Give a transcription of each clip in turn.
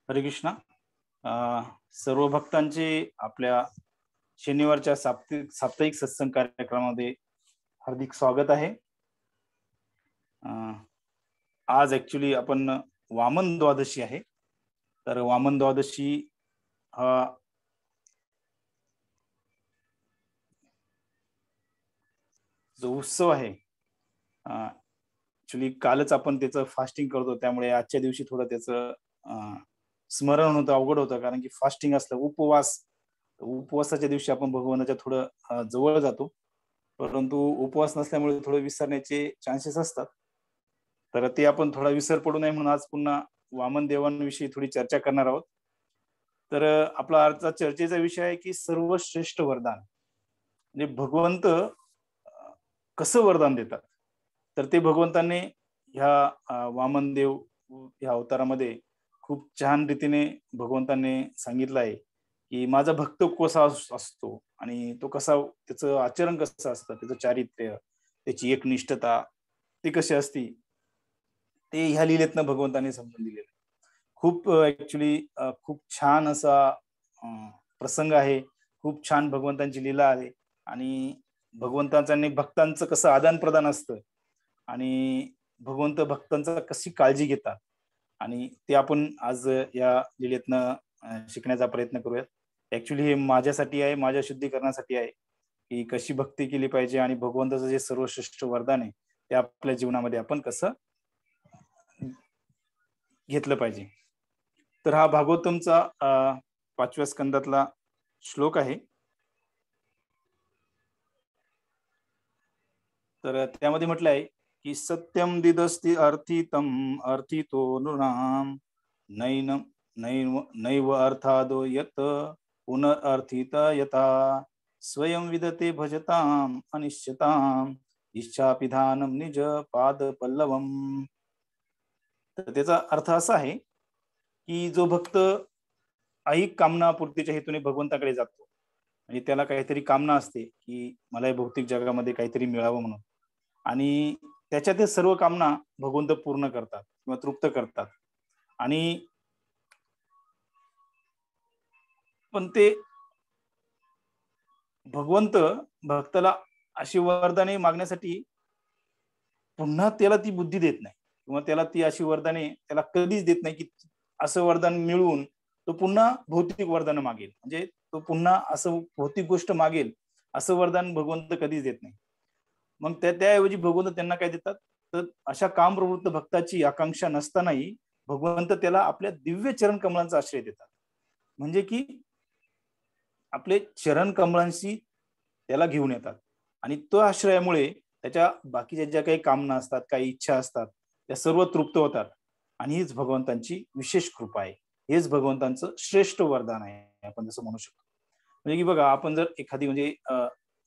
हरे कृष्णा. सर्व भक्तांचे आपल्या शनिवारच्या साप्ताहिक सत्संग कार्यक्रमामध्ये हार्दिक स्वागत आहे. आज ऍक्च्युली आपण वामन द्वादशी आहे. तर वामन द्वादशी हा जो उत्सव आहे, ऍक्च्युली कालच आपण त्याचं फास्टिंग करतो, त्यामुळे आजच्या दिवशी थोडं त्याचं स्मरण होतं, अवघड होतं, कारण की फास्टिंग असलं, उपवासाच्या दिवशी आपण भगवानाच्या थोडं जवळ जातो, परंतु उपवास नसल्यामुळे थोडं विसरण्याचे चान्सेस असतात. तर ते आपण थोडा विसर पडू नये म्हणून आज पुन्हा वामन देवांविषयी थोडी चर्चा करणार आहोत. तर आपला आजचा चर्चेचा विषय आहे की सर्वश्रेष्ठ वरदान, म्हणजे भगवंत कसं वरदान देतात. तर ते भगवंतांनी ह्या वामन देव ह्या अवतारामध्ये खूप छान रीतीने भगवंतांनी सांगितलं आहे की माझा भक्त कसा असतो आणि तो कसा, त्याचं आचरण कसं असतं, त्याचं चारित्र्य, त्याची एकनिष्ठता ती कशी असती, ते ह्या लीलेतनं भगवंतांनी समजून दिलेलं आहे. खूप ऍक्च्युली खूप छान असा प्रसंग आहे. खूप छान भगवंतांची लीला आहे आणि भगवंतांचं आणि भक्तांचं कसं आदान प्रदान असतं आणि भगवंत भक्तांचा कशी काळजी घेतात, आणि ते आपण आज या लीलेतनं शिकण्याचा प्रयत्न करूयात. ऍक्च्युली हे माझ्यासाठी आहे, माझ्या शुद्धीकरणासाठी आहे की कशी भक्ती केली पाहिजे आणि भगवंताचं जे सर्वश्रेष्ठ वरदान आहे ते आपल्या जीवनामध्ये आपण कसं घेतलं पाहिजे. तर हा भागवतमचा 5व्या स्कंदातला श्लोक आहे. तर त्यामध्ये म्हटलं आहे की सत्यम दिदस्ति अर्थितम अर्थितो नृणाम नैनम नैव नैव अर्थादो यत पुनर्र्थित यथा स्वयं विदते भजताम अनिश्चिताम इच्छापिधानम निज पाद पल्लवम. तर त्याचा अर्थ असा आहे की जो भक्त ऐहिक कामनापूर्तीच्या हेतूने भगवंताकडे जातो आणि त्याला काहीतरी कामना असते की मला या भौतिक जगामध्ये काहीतरी मिळावं म्हणून, आणि त्याच्या ते सर्व कामना भगवंत पूर्ण करतात किंवा तृप्त करतात. आणि पण ते भगवंत भक्ताला अशी वरदाने मागण्यासाठी पुन्हा त्याला ती बुद्धी देत नाही किंवा त्याला ती अशी वरदाने त्याला कधीच देत नाही की असं वरदान मिळवून तो पुन्हा भौतिक वरदान मागेल, म्हणजे तो पुन्हा असं भौतिक गोष्ट मागेल असं वरदान भगवंत कधीच देत नाही. मग त्याऐवजी भगवंत त्यांना काय देतात, तर अशा कामप्रवृत्त भक्ताची आकांक्षा नसतानाही भगवंत त्याला आपल्या दिव्य चरण कमलांचा आश्रय देतात. म्हणजे की आपले चरण कमळांशी त्याला घेऊन येतात आणि तो आश्रयामुळे त्याच्या बाकीच्या ज्या काही कामना असतात, काही इच्छा असतात, त्या सर्व तृप्त होतात. आणि हीच भगवंतांची विशेष कृपा आहे, हेच भगवंतांचं श्रेष्ठ वरदान आहे, आपण जसं म्हणू शकतो. म्हणजे की बघा, आपण जर एखादी म्हणजे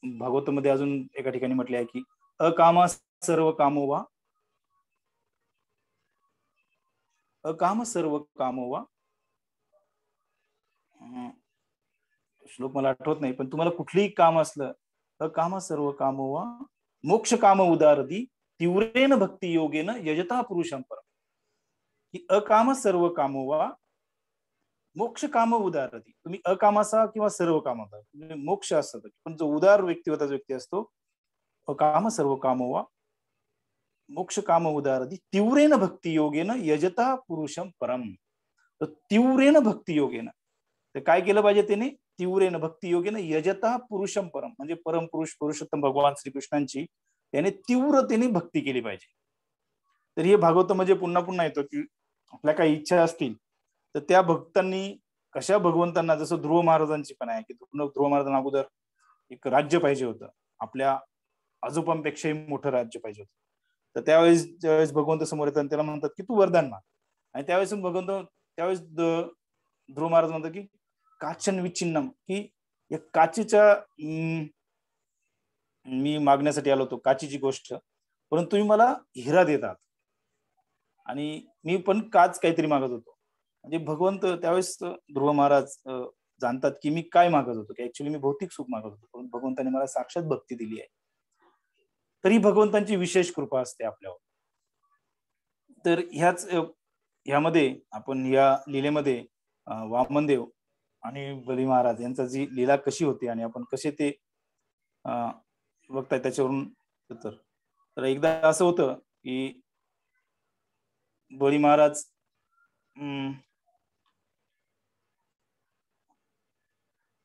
भागवतामध्ये अजून एका ठिकाणी म्हटले आहे की अकामा सर्व कामो वा, अकाम सर्व कामो वा, श्लोक मला आठवत नाही, पण तुम्हाला कुठलीही काम असलं, अकाम सर्व कामो वा मोक्ष काम उदारती तीव्रेन भक्ती योगेन यजता पुरुषं परम. की अकाम सर्व कामो वा मोक्ष काम उदारती, तुम्ही अकाम असा किंवा सर्व काम होता, मोक्ष असतं, पण जो उदार व्यक्तिवता व्यक्ती असतो, अकाम सर्व कामो वा मोक्ष काम उदारती तीव्रेन भक्ती योगेन यजता पुरुषं परम. तर तीव्रेन भक्ती योगेन, तर काय केलं पाहिजे त्याने, तीव्रेन भक्ती योगेन यजता पुरुषं परम, म्हणजे परम पुरुष पुरुषोत्तम भगवान श्रीकृष्णांची त्याने तीव्रतेने भक्ती केली पाहिजे. तर हे भागवत म्हणजे पुन्हा पुन्हा येतो की आपल्या काही इच्छा असतील तर त्या भक्तांनी कशा भगवंतांना, जसं ध्रुव महाराजांची पण आहे की ध्रुव महाराजांना अगोदर एक राज्य पाहिजे होतं, आपल्या आजोबांपेक्षाही मोठं राज्य पाहिजे होतं. तर ज्यावेळेस भगवंत समोर येतात त्याला म्हणतात की तू वरदान माग, आणि त्यावेळेस ध्रुव महाराज म्हणतात की काचन विचिन्नम, की या काचेच्या मी मागण्यासाठी आलो होतो, काचीची गोष्ट, परंतु तुम्ही मला हिरा देतात आणि मी पण काच काहीतरी मागत होतो. म्हणजे भगवंत त्यावेळेस ध्रुव महाराज जाणतात की मी काय मागत होतो, की ऍक्च्युली मी भौतिक सुख मागत होतो, पण भगवंताने मला साक्षात भक्ती दिली आहे. तरी भगवंतांची विशेष कृपा असते आपल्यावर. तर ह्याच ह्यामध्ये आपण या लीलेमध्ये वामनदेव आणि बली महाराज यांचा जी लीला कशी होती आणि आपण कसे ते अ, बघताय त्याच्यावरून तर तर एकदा असं होतं की बळी महाराज अं,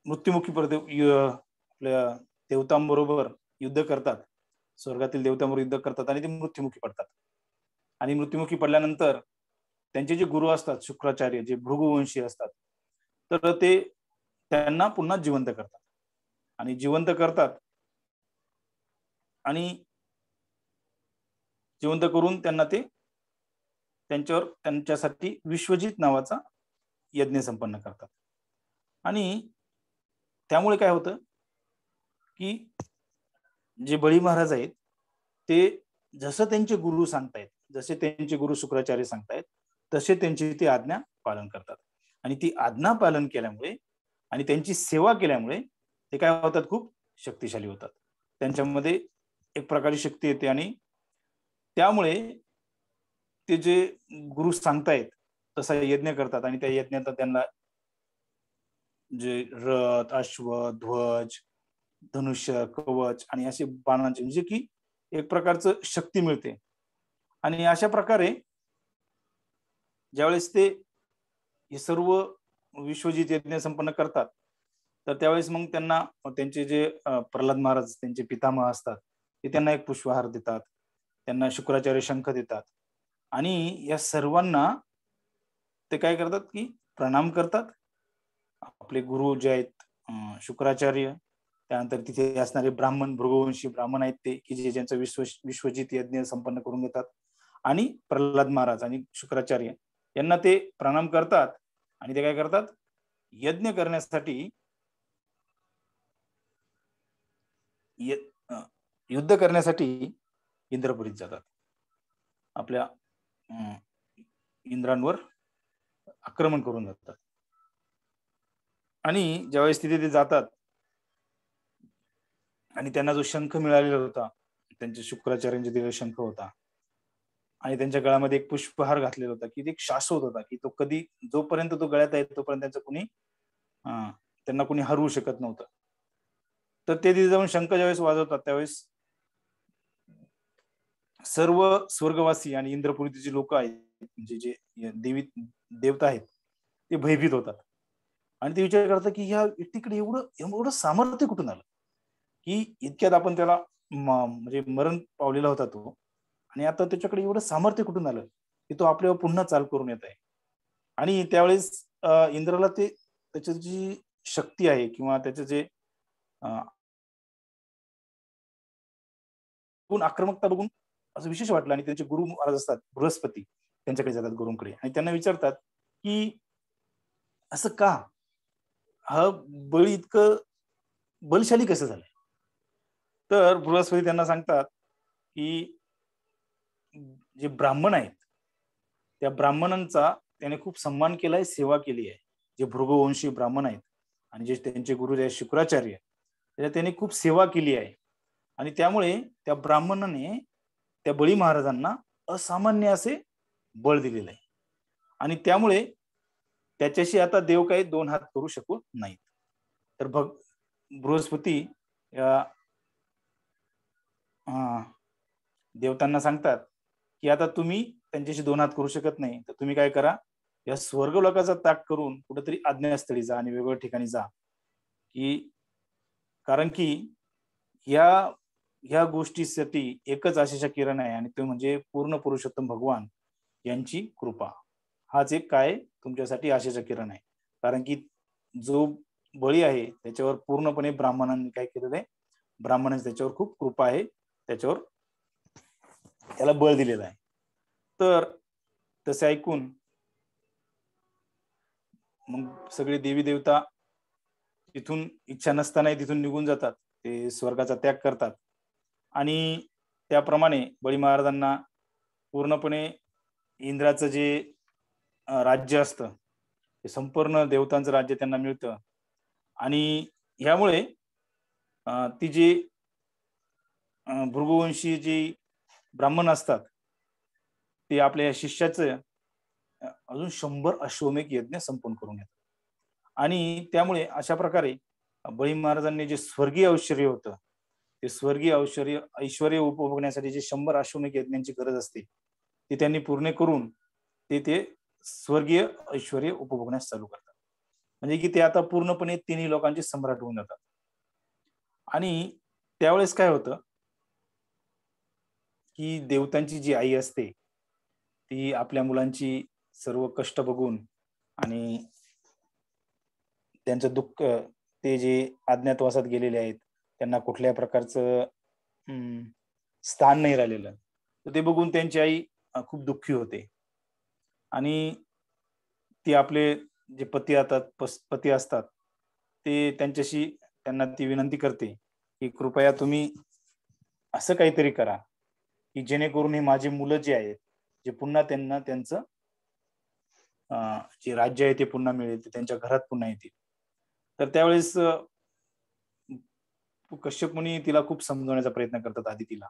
मृत्युमुखी आपल्या देवतांबरोबर युद्ध करतात. स्वर्गातील देवतांबरोबर युद्ध करतात आणि ते मृत्युमुखी पडतात. आणि मृत्युमुखी पडल्यानंतर त्यांचे जे गुरु असतात, शुक्राचार्य जे भृगुवंशी असतात, तर ते त्यांना पुन्हा जिवंत करतात. आणि जिवंत करतात आणि जिवंत करून त्यांना ते त्यांच्यावर त्यांच्यासाठी विश्वजित नावाचा यज्ञ संपन्न करतात. आणि त्यामुळे काय होतं, की जे बळी महाराज आहेत, ते जसं त्यांचे गुरु सांगतायत, जसे त्यांचे गुरु शुक्राचार्य सांगतायत, तसे त्यांची ती आज्ञा पालन करतात. आणि ती आज्ञा पालन केल्यामुळे आणि त्यांची सेवा केल्यामुळे ते काय होतात, खूप शक्तिशाली होतात. त्यांच्यामध्ये एक प्रकारची शक्ती येते आणि त्यामुळे ते जे गुरु सांगतायत, तसा यज्ञ करतात आणि त्या यज्ञात त्यांना जे रथ, अश्व, ध्वज, धनुष्य, कवच आणि असे बाणांचे म्हणजे की एक प्रकारचं शक्ती मिळते. आणि अशा प्रकारे ज्यावेळेस ते हे सर्व विश्वजित यज्ञ संपन्न करतात, तर त्यावेळेस मग त्यांना त्यांचे जे प्रल्हाद महाराज त्यांचे पितामह असतात, ते त्यांना एक पुष्पहार देतात. त्यांना शुक्राचार्य शंख देतात आणि या सर्वांना ते काय करतात, की प्रणाम करतात. आपले गुरु जे आहेत शुक्राचार्य, त्यानंतर तिथे असणारे ब्राह्मण, भृगुवंशी ब्राह्मण आहेत ते, की जे ज्यांचं विश्वजित यज्ञ संपन्न करून घेतात आणि प्रल्हाद महाराज आणि शुक्राचार्य यांना ते प्रणाम करतात आणि ते काय करतात, यज्ञ करण्यासाठी य अ, युद्ध करण्यासाठी इंद्रपुरीत जातात. आपल्या अ, इंद्रांवर आक्रमण करून जातात. आणि ज्यावेळेस तिथे ते जातात आणि त्यांना जो शंख मिळालेला होता, त्यांच्या शुक्राचार्यांनी दिलेला शंख होता आणि त्यांच्या गळ्यामध्ये एक पुष्पहार घातलेला होता, की ते एक शाश्वत होता, की तो कधी जोपर्यंत तो गळ्यात आहे तोपर्यंत त्यांचं कुणी अ, त्यांना कुणी हरवू शकत नव्हतं. तर ते तिथे जाऊन शंख ज्यावेळेस वाजवतात त्यावेळेस सर्व स्वर्गवासी आणि इंद्रपुरीचे जे लोकं आहेत, म्हणजे जे देवी देवता आहेत, ते भयभीत होतात. आणि ते विचार करतात, की ह्या व्यक्तीकडे एवढं एवढं सामर्थ्य कुठून आलं? की इतक्यात आपण त्याला म्हणजे मरण पावलेला होता तो आणि आता त्याच्याकडे एवढं सामर्थ्य कुठून आलं, की तो आपल्यावर पुन्हा चाल करून येत आहे. आणि त्यावेळेस इंद्राला ते त्याची जी शक्ती आहे किंवा त्याचं जे गुण आक्रमकता बघून असं विशेष वाटलं आणि त्यांचे गुरु महाराज असतात बृहस्पती त्यांच्याकडे जातात गुरूंकडे आणि त्यांना विचारतात, की असं का? हा बळी इतकं बलशाली कसं झालंय? तर बृहस्पती त्यांना सांगतात, की जे ब्राह्मण आहेत, त्या ब्राह्मणांचा त्याने खूप सन्मान केलाय, सेवा केली आहे. जे भृगुवंशी ब्राह्मण आहेत आणि जे त्यांचे गुरु जे आहेत शुक्राचार्य, त्याच्या त्याने खूप सेवा केली आहे. आणि त्यामुळे त्या ब्राह्मणाने त्या बळी महाराजांना असामान्य असे बळ दिलेलं आहे. आणि त्यामुळे त्याच्याशी आता देव काही 2 हात करू शकू नाहीत. तर बृहस्पती या अ, देवतांना सांगतात, की आता तुम्ही त्यांच्याशी 2 हात करू शकत नाही. तर तुम्ही काय करा, या स्वर्गलोकाचा त्याग करून कुठेतरी अज्ञातस्थळी जा आणि वेगवेगळ्या ठिकाणी जा, की कारण की ह्या ह्या गोष्टीसाठी एकच आशेचा किरण आहे आणि तो म्हणजे पूर्ण पुरुषोत्तम भगवान यांची कृपा. हाच एक काय तुमच्यासाठी आशेचा किरण आहे. कारण की जो बळी आहे त्याच्यावर पूर्णपणे ब्राह्मणांनी काय केलेलं आहे, ब्राह्मणांची त्याच्यावर खूप कृपा आहे. त्याच्यावर त्याला बळ दिलेलं आहे. तर तसे ऐकून मग सगळे देवी-देवता तिथून इच्छा नसतानाही तिथून निघून जातात. ते स्वर्गाचा त्याग करतात आणि त्याप्रमाणे बळी महाराजांना पूर्णपणे इंद्राचं जे राज्य असतं, ते संपूर्ण देवतांचं राज्य त्यांना मिळतं आणि ह्यामुळे ती जी भृगुवंशी जी ब्राह्मण असतात, ते आपल्या शिष्याचं अजून 100 अश्वमेध यज्ञ संपन्न करून येतात. आणि त्यामुळे अशा प्रकारे बळी महाराजांनी जे स्वर्गीय ऐश्वर्य होतं, ते स्वर्गीय ऐश्वर्य उपभोगण्यासाठी जे 100 अश्वमेध यज्ञांची गरज असते, ती त्यांनी पूर्ण करून ते स्वर्गीय ऐश्वर्य उपभोगण्यास चालू करतात. म्हणजे की ते आता पूर्णपणे तिन्ही लोकांचे सम्राट होऊन जातात. आणि त्यावेळेस काय होतं, की देवतांची जी आई असते, ती आपल्या मुलांची सर्व कष्ट बघून आणि त्यांचं दुःख, ते जे अज्ञातवासात गेलेले आहेत, त्यांना कुठल्या प्रकारचं अं, स्थान नाही राहिलेलं. तर ते बघून त्यांची आई खूप दुःखी होते. आणि ती आपले जे पती असतात, ते त्यांना ती विनंती करते, की कृपया तुम्ही असं काहीतरी करा, की जेणेकरून हे माझी मुलं जी आहेत, जे पुन्हा त्यांना त्यांचं अ, जे राज्य आहे ते पुन्हा मिळेल, ते त्यांच्या घरात पुन्हा येतील. तर त्यावेळेस कश्यप मुनी तिला खूप समजवण्याचा प्रयत्न करतात अदितीला,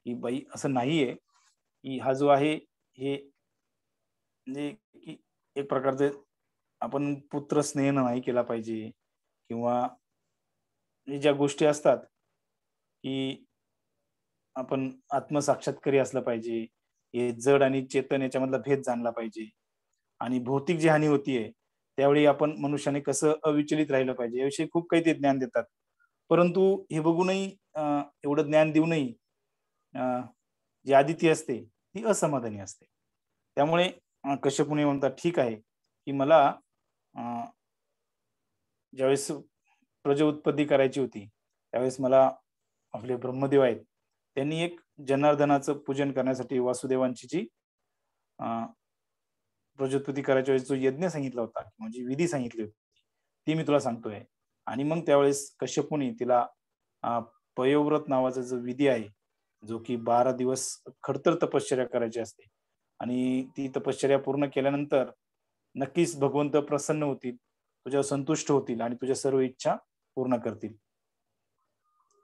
की "बाई असं नाहीये, की हा जो आहे हे म्हणजे की एक प्रकारचं आपण पुत्र स्नेह नाही केला पाहिजे किंवा हे ज्या गोष्टी असतात, की आपण आत्मसाक्षात्कारी असलं पाहिजे. हे जड आणि चेतन याच्यामधला भेद जाणला पाहिजे आणि भौतिक जी हानी होतीये, त्यावेळी आपण मनुष्याने कसं अविचलित राहिलं पाहिजे, याविषयी खूप काही ते ज्ञान देतात. परंतु हे बघूनही एवढं ज्ञान देऊनही अ, जी अदिती असते, ती असमाधानी असते. त्यामुळे कश्यप मुनी म्हणतात, "ठीक आहे, की मला अ, ज्यावेळेस उत्पत्ती करायची होती, त्यावेळेस मला आपले ब्रह्मदेव आहेत, त्यांनी एक जनार्दनाचं पूजन करण्यासाठी वासुदेवांची जी अ, प्रजोत्पत्ती करायच्या वेळेस जो यज्ञ सांगितला होता किंवा जी विधी सांगितली होती, ती मी तुला सांगतोय." आणि मग त्यावेळेस कश्यप मुनी तिला अ, पयोव्रत नावाचा जो विधी आहे, जो की 12 दिवस खडतर तपश्चर्या करायची असते आणि ती तपश्चर्या पूर्ण केल्यानंतर नक्कीच भगवंत प्रसन्न होतील, तुझ्यावर संतुष्ट होतील आणि तुझ्या सर्व इच्छा पूर्ण करतील.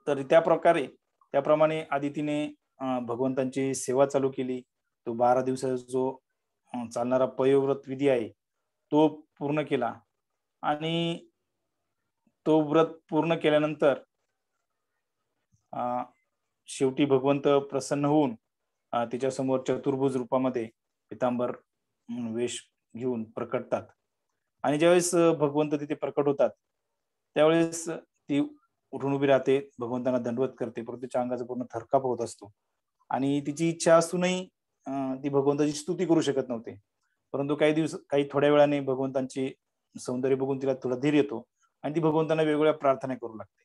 तर त्याप्रमाणे आदितीने भगवंतांची सेवा चालू केली. तो 12 दिवसाचा जो चालणारा पयोव्रत विधी आहे, तो पूर्ण केला आणि तो व्रत पूर्ण केल्यानंतर अ, शेवटी भगवंत प्रसन्न होऊन तिच्यासमोर चतुर्भुज रूपामध्ये पितांबर वेश घेऊन प्रकटतात. आणि ज्यावेळेस भगवंत तिथे प्रकट होतात, त्यावेळेस ती उठून उभी राहते, भगवंतांना दंडवत करते, परंतु तिच्या अंगाचा पूर्ण थरकाप होत असतो. आणि तिची इच्छा असूनही अ, ती भगवंताची स्तुती करू शकत नव्हते. परंतु काही थोड्या वेळाने भगवंतांचे सौंदर्य बघून तिला थोडा धीर येतो आणि ती भगवंतांना वेगवेगळ्या प्रार्थना करू लागते.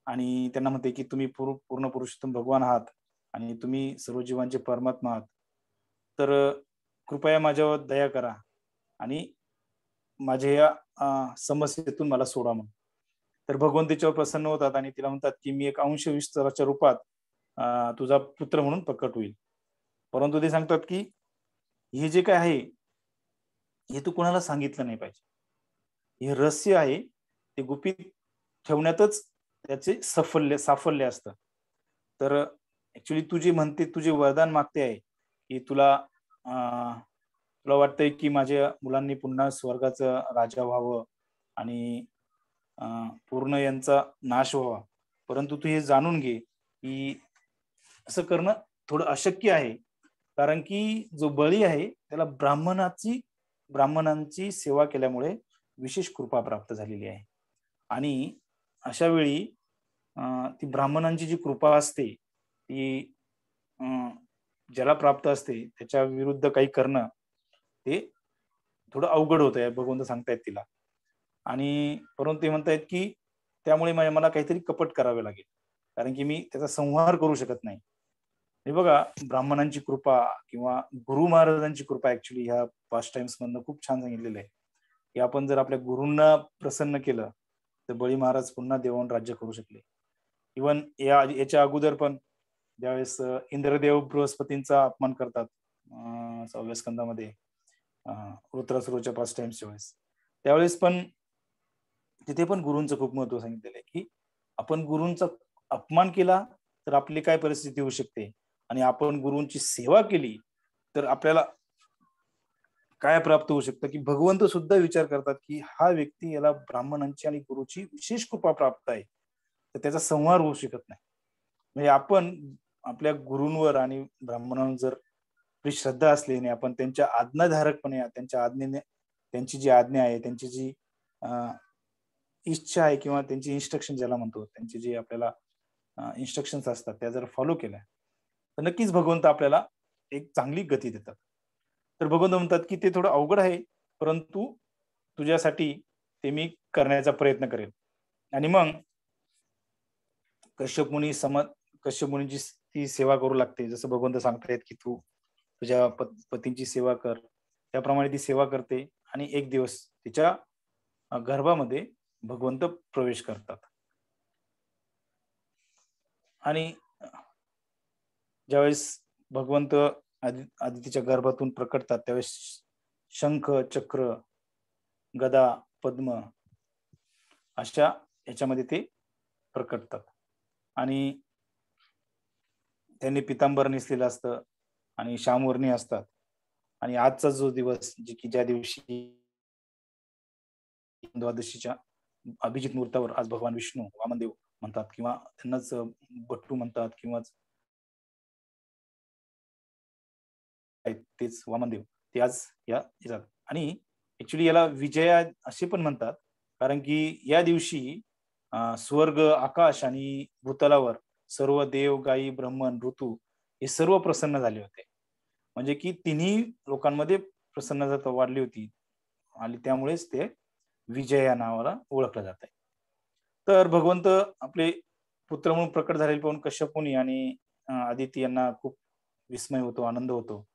आणि त्यांना म्हणते, की "तुम्ही पूर्ण पुरुषोत्तम भगवान आहात आणि तुम्ही सर्व जीवांचे परमात्मा आहात. तर कृपया माझ्यावर दया करा आणि माझ्या या समस्येतून मला सोडा" म्हणून. तर भगवान तिच्यावर प्रसन्न होतात आणि तिला म्हणतात, की "मी एक अंश विस्ताराच्या रूपात तुझा पुत्र म्हणून प्रकट होईल." परंतु ते सांगतात, की "हे जे काही आहे, हे तू कोणाला सांगितलं नाही पाहिजे. हे रहस्य आहे, ते गुपित ठेवण्यातच त्याचे साफल्य असतं. तर ॲक्चुअली तू जे म्हणते, तू जे वरदान मागते आहे, की तुला वाटतंय, की माझ्या मुलांनी पुन्हा स्वर्गाचा राजा व्हावं आणि अ, पूर्ण यांचा नाश व्हावा. परंतु तू हे जाणून घे, की असं करणं थोडं अशक्य आहे. कारण की जो बळी आहे त्याला ब्राह्मणांची सेवा केल्यामुळे विशेष कृपा प्राप्त झालेली आहे. आणि अशा वेळी अ, ती ब्राह्मणांची जी कृपा असते, ती अ, ज्याला प्राप्त असते त्याच्या विरुद्ध काही करणं, ते थोडं अवघड होतंय, भगवंत सांगतायत तिला. आणि परंतु ते म्हणतायत, की त्यामुळे मला काहीतरी कपट करावे लागेल. कारण की मी त्याचा संहार करू शकत नाही. हे बघा, ब्राह्मणांची कृपा किंवा गुरु महाराजांची कृपा ॲक्चुअली ह्या पास्ट टाईम्स मधनं खूप छान सांगितलेलं आहे, की आपण जर आपल्या गुरूंना प्रसन्न केलं, तर बळी महाराज पुन्हा देवांवर राज्य करू शकले. इव्हन याच्या अगोदर पण ज्यावेळेस इंद्रदेव बृहस्पतींचा अपमान करतात 6व्या स्कंदामध्ये अ, वृत्रासुराच्या पास्ट टाईम्सच्या वेळेस. त्यावेळेस पण तिथे पण गुरूंचं खूप महत्त्व सांगितलेलं आहे, की आपण गुरूंचा अपमान केला, तर आपली काय परिस्थिती होऊ शकते आणि आपण गुरूंची सेवा केली, तर आपल्याला काय प्राप्त होऊ शकतं, की भगवंत सुद्धा विचार करतात, की हा व्यक्ती याला ब्राह्मणांची आणि गुरुची विशेष कृपा प्राप्त आहे. तर त्याचा संहार होऊ शकत नाही. म्हणजे आपण आपल्या गुरूंवर आणि ब्राह्मणांवर जर आपली श्रद्धा असली आणि आपण त्यांच्या आज्ञाधारकपणे त्यांच्या आज्ञेने त्यांची जी आज्ञा आहे, त्यांची जी अ, इच्छा आहे किंवा त्यांची इन्स्ट्रक्शन ज्याला म्हणतो, त्यांची जी आपल्याला इन्स्ट्रक्शन्स असतात त्या जर फॉलो केल्या, तर नक्कीच भगवंत आपल्याला एक चांगली गती देतात. तर भगवंत म्हणतात, की ते थोडं अवघड आहे, परंतु तुझ्यासाठी ते मी करण्याचा प्रयत्न करेल. आणि मग कश्यप मुनी कश्यप मुनीची ती सेवा करू लागते. जसं भगवंत सांगतायत, की तू तुझ्या पतींची सेवा कर. त्याप्रमाणे ती सेवा करते आणि एक दिवस तिच्या गर्भामध्ये भगवंत प्रवेश करतात. आणि ज्यावेळेस भगवंत अदितीच्या गर्भातून प्रकटतात, त्यावेळेस शंख, चक्र, गदा, पद्म अशा ह्याच्यामध्ये ते प्रकटतात. आणि त्यांनी पितांबर नेसलेलं असतं आणि श्यामवर्णी असतात. आणि आजचा जो दिवस जे की ज्या दिवशी द्वादशीच्या अभिजित मुहूर्तावर आज भगवान विष्णू, वामनदेव म्हणतात किंवा त्यांनाच बट्टू म्हणतात किंवा आहेत तेच वामनदेव. ते आज या येतात आणि ॲक्चुअली याला विजया असे पण म्हणतात. कारण की या दिवशी स्वर्ग, आकाश आणि भूतलावर सर्व देव, गायी, ब्रह्मन, ऋतू हे सर्व प्रसन्न झाले होते. म्हणजे की तिन्ही लोकांमध्ये प्रसन्नता वाढली होती आणि त्यामुळेच ते विजय या नावाला ओळखलं जातंय. तर भगवंत आपले पुत्र म्हणून प्रकट झालेले पाहून कश्यप मुनी आणि अदिती यांना खूप विस्मय होतो, आनंद होतो.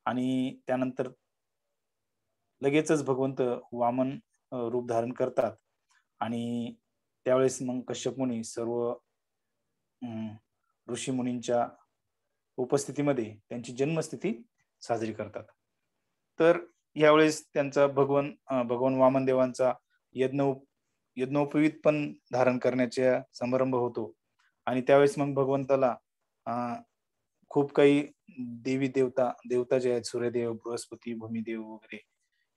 आणि त्यानंतर लगेचच भगवंत वामन रूप धारण करतात आणि त्यावेळेस मग कश्यप मुनी सर्व ऋषीमुनींच्या उपस्थितीमध्ये त्यांची जन्मस्थिती साजरी करतात. तर यावेळेस त्यांचा भगवान वामनदेवांचा यज्ञ यज्ञोपवीत पण धारण करण्याचा समारंभ होतो आणि त्यावेळेस मग भगवंताला अ, खूप काही देवी देवता देवता जे आहेत सूर्यदेव, बृहस्पती, भूमिदेव वगैरे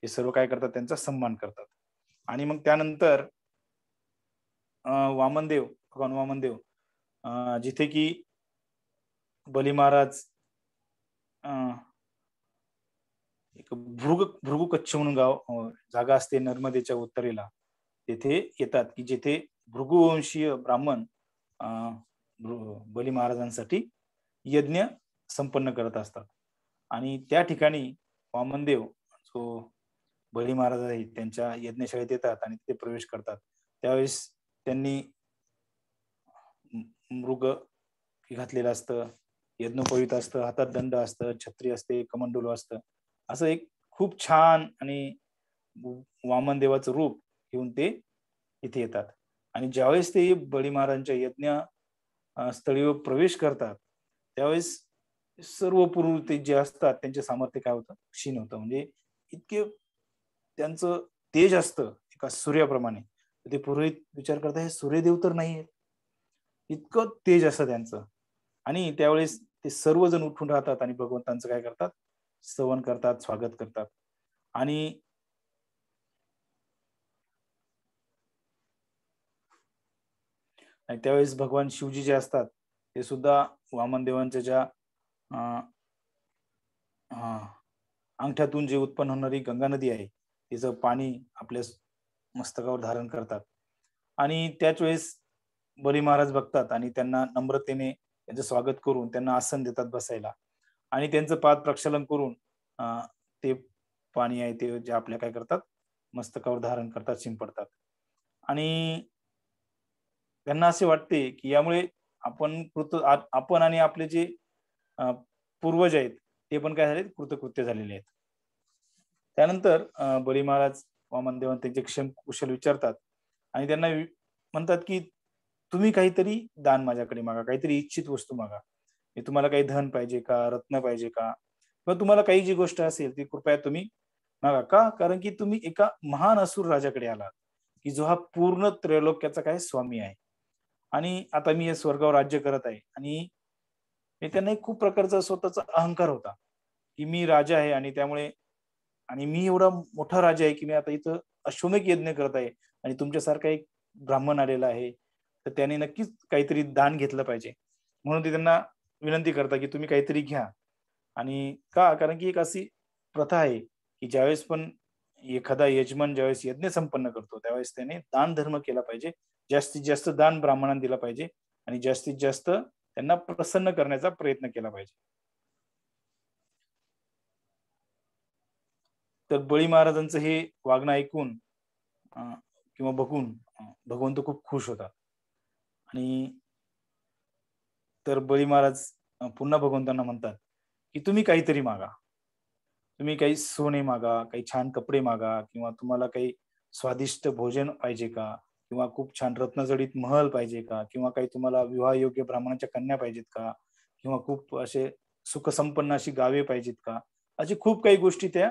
हे सर्व काय करतात त्यांचा सन्मान करतात. आणि मग त्यानंतर वामनदेव, भगवान वामनदेव जिथे की बली महाराज अ, एक भृगु कच्छ म्हणून जागा असते नर्मदेच्या उत्तरेला. तेथे येतात, की जिथे भृगुवंशीय ब्राह्मण अ, बली महाराजांसाठी यज्ञ संपन्न करत असतात. आणि त्या ठिकाणी वामनदेव जो बली महाराज आहेत त्यांच्या यज्ञशाळेत येतात आणि तिथे प्रवेश करतात. त्यावेळेस त्यांनी मृग घातलेलं असतं, यज्ञोपवीत असतं, हातात दंड असतं, छत्री असते, कमंडलू असतं. असं एक खूप छान आणि वामन देवाचं रूप घेऊन ते इथे येतात. आणि ज्यावेळेस ते बळी महाराजांच्या यज्ञ स्थळीवर प्रवेश करतात, त्यावेळेस सर्व पुरोहित जे असतात त्यांचे सामर्थ्य काय होतं? क्षीण होतं. म्हणजे इतके त्यांचं तेज असतं एका सूर्याप्रमाणे. तर ते पुरोहित विचार करतात, हे सूर्यदेव तर नाहीये. इतकं तेज असतं त्यांचं. आणि त्यावेळेस ते सर्वजण उठून राहतात आणि भगवंतांचं काय करतात? स्तवन करतात, स्वागत करतात. आणि आणि त्यावेळेस भगवान शिवजी जे असतात, ते सुद्धा वामनदेवांच्या ज्या अ, अ, अंगठ्यातून जे उत्पन्न होणारी गंगा नदी आहे, तिचं पाणी आपल्या मस्तकावर धारण करतात. आणि त्याच वेळेस बली महाराज बघतात आणि त्यांना नम्रतेने त्यांचं स्वागत करून त्यांना आसन देतात बसायला. आणि त्यांचं पाद प्रक्षालन करून ते पाणी आहे ते जे आपल्या काय करतात, मस्तकावर धारण करतात, शिंपडतात. आणि त्यांना असे वाटते, की यामुळे आपण आणि आपले जे अ, पूर्वज आहेत, ते पण काय झाले कृतकृत्य झालेले आहेत. त्यानंतर बली महाराज वामनदेवांना त्यांचे क्षेमकुशल विचारतात आणि त्यांना म्हणतात, की तुम्ही काहीतरी दान माझ्याकडे मागा, काहीतरी इच्छित वस्तू मागा. हे तुम्हाला काही धन पाहिजे का? रत्न पाहिजे का? किंवा तुम्हाला काही जी गोष्ट असेल ती कृपया तुम्ही मागा. का? कारण की तुम्ही एका महान असुर राजाकडे आलात, की जो हा पूर्ण त्रैलोक्याचा काय स्वामी आहे. आणि आता मी या स्वर्गावर राज्य करत आहे आणि हे त्यांना एक खूप प्रकारचा स्वतःचा अहंकार होता, की मी राजा आहे आणि त्यामुळे आणि मी एवढा मोठा राजा आहे की मी आता इथं अश्वमेध यज्ञ करत आहे आणि तुमच्यासारखा एक ब्राह्मण आलेला आहे, तर त्याने नक्कीच काहीतरी दान घेतलं पाहिजे. म्हणून ते त्यांना विनंती करतात की तुम्ही काहीतरी घ्या. आणि का? कारण की एक अशी प्रथा आहे की ज्यावेळेस पण एखादा यजमान ज्यावेळेस यज्ञ संपन्न करतो, त्यावेळेस त्याने दान धर्म केला पाहिजे. जास्तीत जास्त दान ब्राह्मणांना दिलं पाहिजे आणि जास्तीत जास्त त्यांना प्रसन्न करण्याचा प्रयत्न केला पाहिजे. तर बळी महाराजांचं हे वागणं ऐकून अ, किंवा बघून भगवंत खूप खुश होतात आणि तर बळी महाराज पुन्हा भगवंतांना म्हणतात, की तुम्ही काहीतरी मागा. तुम्ही काही सोने मागा, काही छान कपडे मागा किंवा तुम्हाला काही स्वादिष्ट भोजन पाहिजे का? किंवा खूप छान रत्नजडित महल पाहिजे का? किंवा काही तुम्हाला विवाहयोग्य ब्राह्मणाच्या कन्या पाहिजेत का? किंवा खूप असे सुखसंपन्न अशी गावे पाहिजेत का? अशी खूप काही गोष्टी त्या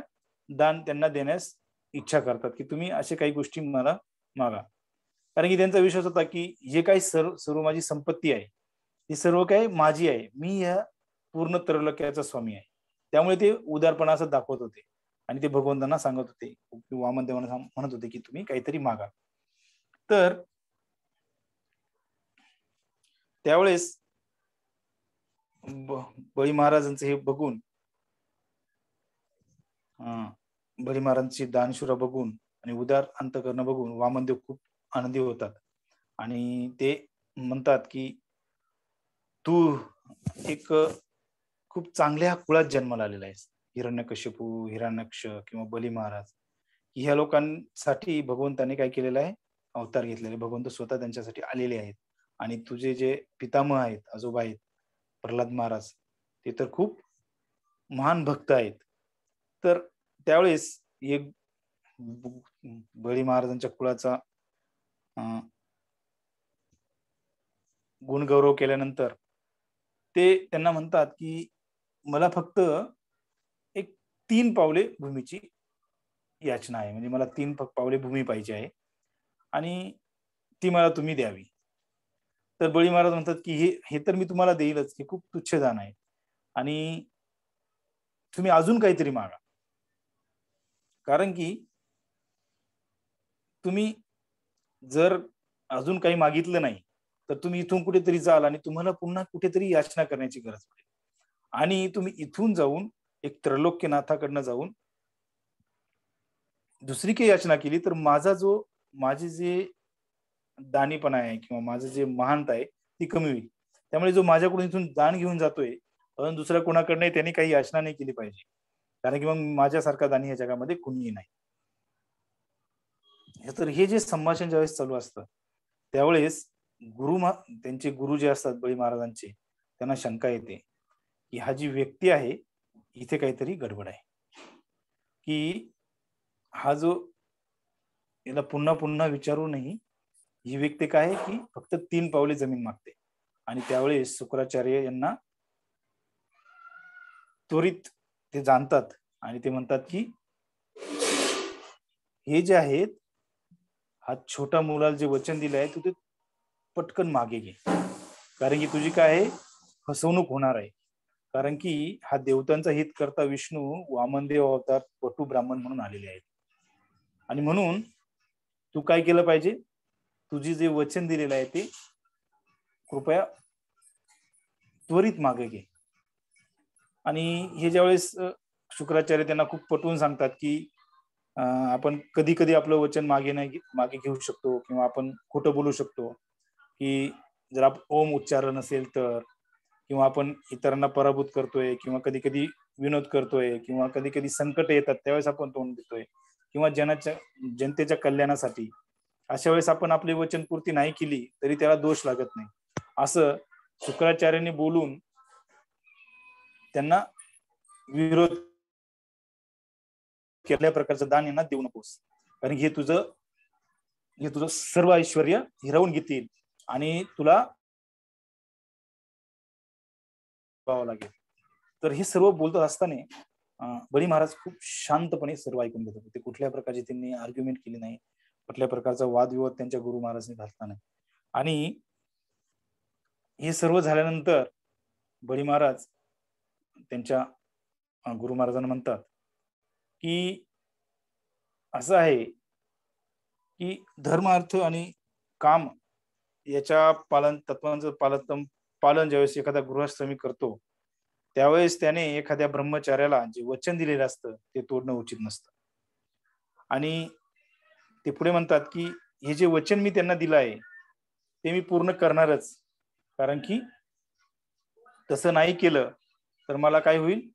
दान त्यांना देण्यास इच्छा करतात, की तुम्ही अशा काही गोष्टी मला मागा. कारण की त्यांचा विश्वास होता, की जे काही सर्व सर्व माझी संपत्ती आहे, ती सर्व काही माझी आहे. मी या पूर्ण त्रैलोक्याचा स्वामी आहे. त्यामुळे ते उदारपणा असं दाखवत होते आणि ते भगवंतांना सांगत होते, की वामनदेवांना म्हणत होते, की तुम्ही काहीतरी मागा. तर त्यावेळेस ब बळी महाराजांचं हे बघून अ, बळी महाराजांची दानशूरा बघून आणि उदार अंतःकरण बघून वामनदेव खूप आनंदी होतात आणि ते म्हणतात, की "तू एक खूप चांगल्या कुळात जन्माला आलेला आहेस. हिरण्यकशिपू, हिरण्याक्ष किंवा बली महाराज ह्या लोकांसाठी भगवंताने काय केलेलं आहे? अवतार घेतलेले. भगवंत स्वतः त्यांच्यासाठी आलेले आहेत. आणि तुझे जे पितामह आहेत, आजोबा आहेत, प्रल्हाद महाराज, ते तर खूप महान भक्त आहेत. तर त्यावेळेस एक बळी महाराजांच्या कुळाचा अ, गुणगौरव केल्यानंतर ते त्यांना म्हणतात, की मला फक्त एक 3 पावले भूमीची याचना आहे. म्हणजे मला 3 पावले भूमी पाहिजे आहे आणि ती मला तुम्ही द्यावी. तर बळी महाराज म्हणतात, की "हे हे तर मी तुम्हाला देईलच. हे खूप तुच्छ दान आहे आणि तुम्ही अजून काहीतरी मागा. कारण की तुम्ही जर अजून काही मागितलं नाही, तर तुम्ही इथून कुठेतरी जाल आणि तुम्हाला पुन्हा कुठेतरी याचना करण्याची गरज पडेल. आणि तुम्ही इथून जाऊन एक त्रैलोक्यनाथाकडनं जाऊन दुसरी काही याचना केली, तर माझे जे दानीपणा आहे किंवा माझं जे महानता आहे, ती कमी होईल. त्यामुळे जो माझ्याकडून इथून दान घेऊन जातोय, पण दुसऱ्या कोणाकडनंही त्यांनी काही याचना नाही केली पाहिजे. कारण की मग माझ्यासारखा दानी या जगामध्ये कुणीही नाही. तर हे जे संभाषण ज्यावेळेस चालू असतं, त्यावेळेस त्यांचे गुरु जे असतात बळी महाराजांचे, त्यांना शंका येते, की हा जी व्यक्ती आहे, इथे काहीतरी गडबड आहे. की हा जो याला पुन्हा-पुन्हा विचारूनही ही व्यक्ती काय आहे, की फक्त 3 पावले जमीन मागते. आणि त्यावेळेस शुक्राचार्य यांना त्वरित ते जाणतात आणि ते म्हणतात, की हे जे आहेत, हा छोट्या मुलाला जे वचन दिलं आहे, तू ते पटकन मागे घे. कारण की तुझी काय आहे, फसवणूक होणार आहे. कारण की हा देवतांचा हित करता विष्णू वामनदेव अवतार पटू ब्राह्मण म्हणून आलेले आहेत. आणि म्हणून तू काय केलं पाहिजे? तुझी जे वचन दिलेलं आहे ते कृपया त्वरित मागे घे. आणि हे ज्यावेळेस शुक्राचार्य त्यांना खूप पटवून सांगतात, की आपण कधी-कधी आपलं वचन मागे घेऊ शकतो किंवा आपण खोटं बोलू शकतो, की जर ओम उच्चारलं नसेल तर किंवा आपण इतरांना पराभूत करतोय किंवा कधी-कधी विनोद करतोय किंवा कधी-कधी संकट येतात त्यावेळेस आपण तोंड देतोय किंवा जनतेच्या कल्याणासाठी अशा वेळेस आपण आपली वचनपूर्ती नाही केली तरी त्याला दोष लागत नाही. असं शुक्राचार्यांनी बोलून त्यांना विरोध कुठल्याही प्रकारचं दान यांना देऊ नकोस. कारण हे तुझं सर्व ऐश्वर्य हिरावून घेतील आणि तुला पाहावं लागेल. तर हे सर्व बोलत असताना बळी महाराज खूप शांतपणे सर्व ऐकून घेत होते. ते कुठल्याही प्रकारची त्यांनी आर्ग्युमेंट केली नाही. कुठल्याही प्रकारचा वादविवाद त्यांच्या गुरु महाराजांनी घातला नाही. आणि हे सर्व झाल्यानंतर बळी महाराज त्यांच्या गुरु महाराजांना म्हणतात, की असं आहे की धर्म, अर्थ आणि काम याच्या तत्वांचं पालन ज्यावेळेस एखादा गृहस्थाश्रमी करतो, त्यावेळेस त्याने एखाद्या ब्रह्मचार्याला जे वचन दिलेलं असतं ते तोडणं उचित नसतं. आणि ते पुढे म्हणतात की हे जे वचन मी त्यांना दिलं आहे, ते मी पूर्ण करणारच. कारण की तसं नाही केलं तर मला काय होईल?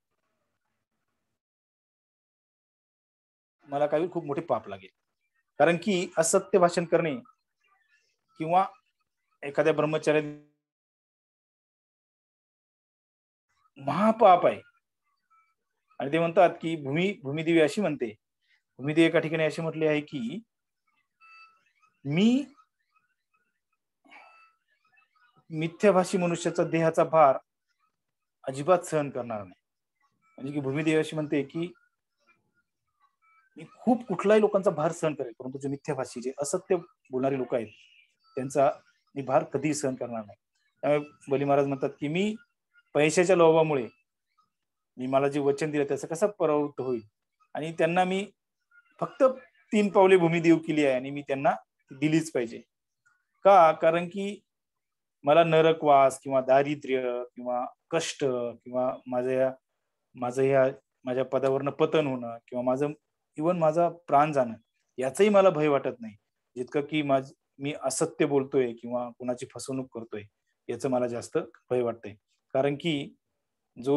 मला काय होईल? खूप मोठे पाप लागेल. कारण की असत्य भाषण करणे किंवा एखाद्या ब्रह्मचार्या महापाप आहे. आणि ते म्हणतात की भूमिदेवी अशी म्हणते, भूमिदेवी एका ठिकाणी अशी म्हटली आहे की मी मिथ्याभाषी मनुष्याचा देहाचा भार अजिबात सहन करणार नाही. म्हणजे की भूमिदेवी अशी म्हणते की मी खूप कुठल्याही लोकांचा भार सहन करेल, परंतु जे मिथ्याभाषी, जे असत्य बोलणारी लोक आहेत, त्यांचा मी भार कधीही सहन करणार नाही. त्यामुळे बली महाराज म्हणतात की मी पैशाच्या लोभामुळे मी मला जे वचन दिलं त्याचं कसं परावृत्त होईल. आणि त्यांना मी फक्त 3 पावले भूमी देऊ केली आहे आणि मी त्यांना दिलीच पाहिजे. का? कारण की मला नरकवास किंवा दारिद्र्य किंवा कष्ट किंवा माझं ह्या माझ्या पदावरनं पतन होणं किंवा माझा प्राण जाणं याचंही मला भय वाटत नाही. जितकं की मी असत्य बोलतोय किंवा कुणाची फसवणूक करतोय याचं मला जास्त भय वाटतंय. कारण की जो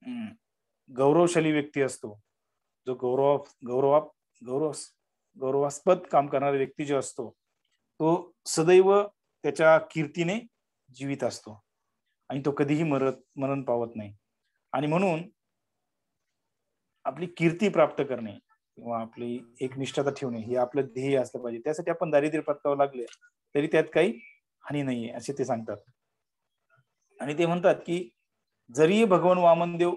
अं, गौरवशाली व्यक्ती असतो, जो गौरवा गौरव गौरवास्पद काम करणारा व्यक्ती जो असतो, तो सदैव त्याच्या कीर्तीने जीवित असतो आणि तो कधीही मरण पावत नाही. आणि म्हणून आपली कीर्ती प्राप्त करणे किंवा आपली एकनिष्ठता ठेवणे हे आपलं ध्येय असलं पाहिजे. त्यासाठी आपण दारिद्र्य पत्करावं लागले, तरी त्यात काही हानी नाहीये, असे ते सांगतात. आणि ते म्हणतात, की जरी भगवान वामनदेव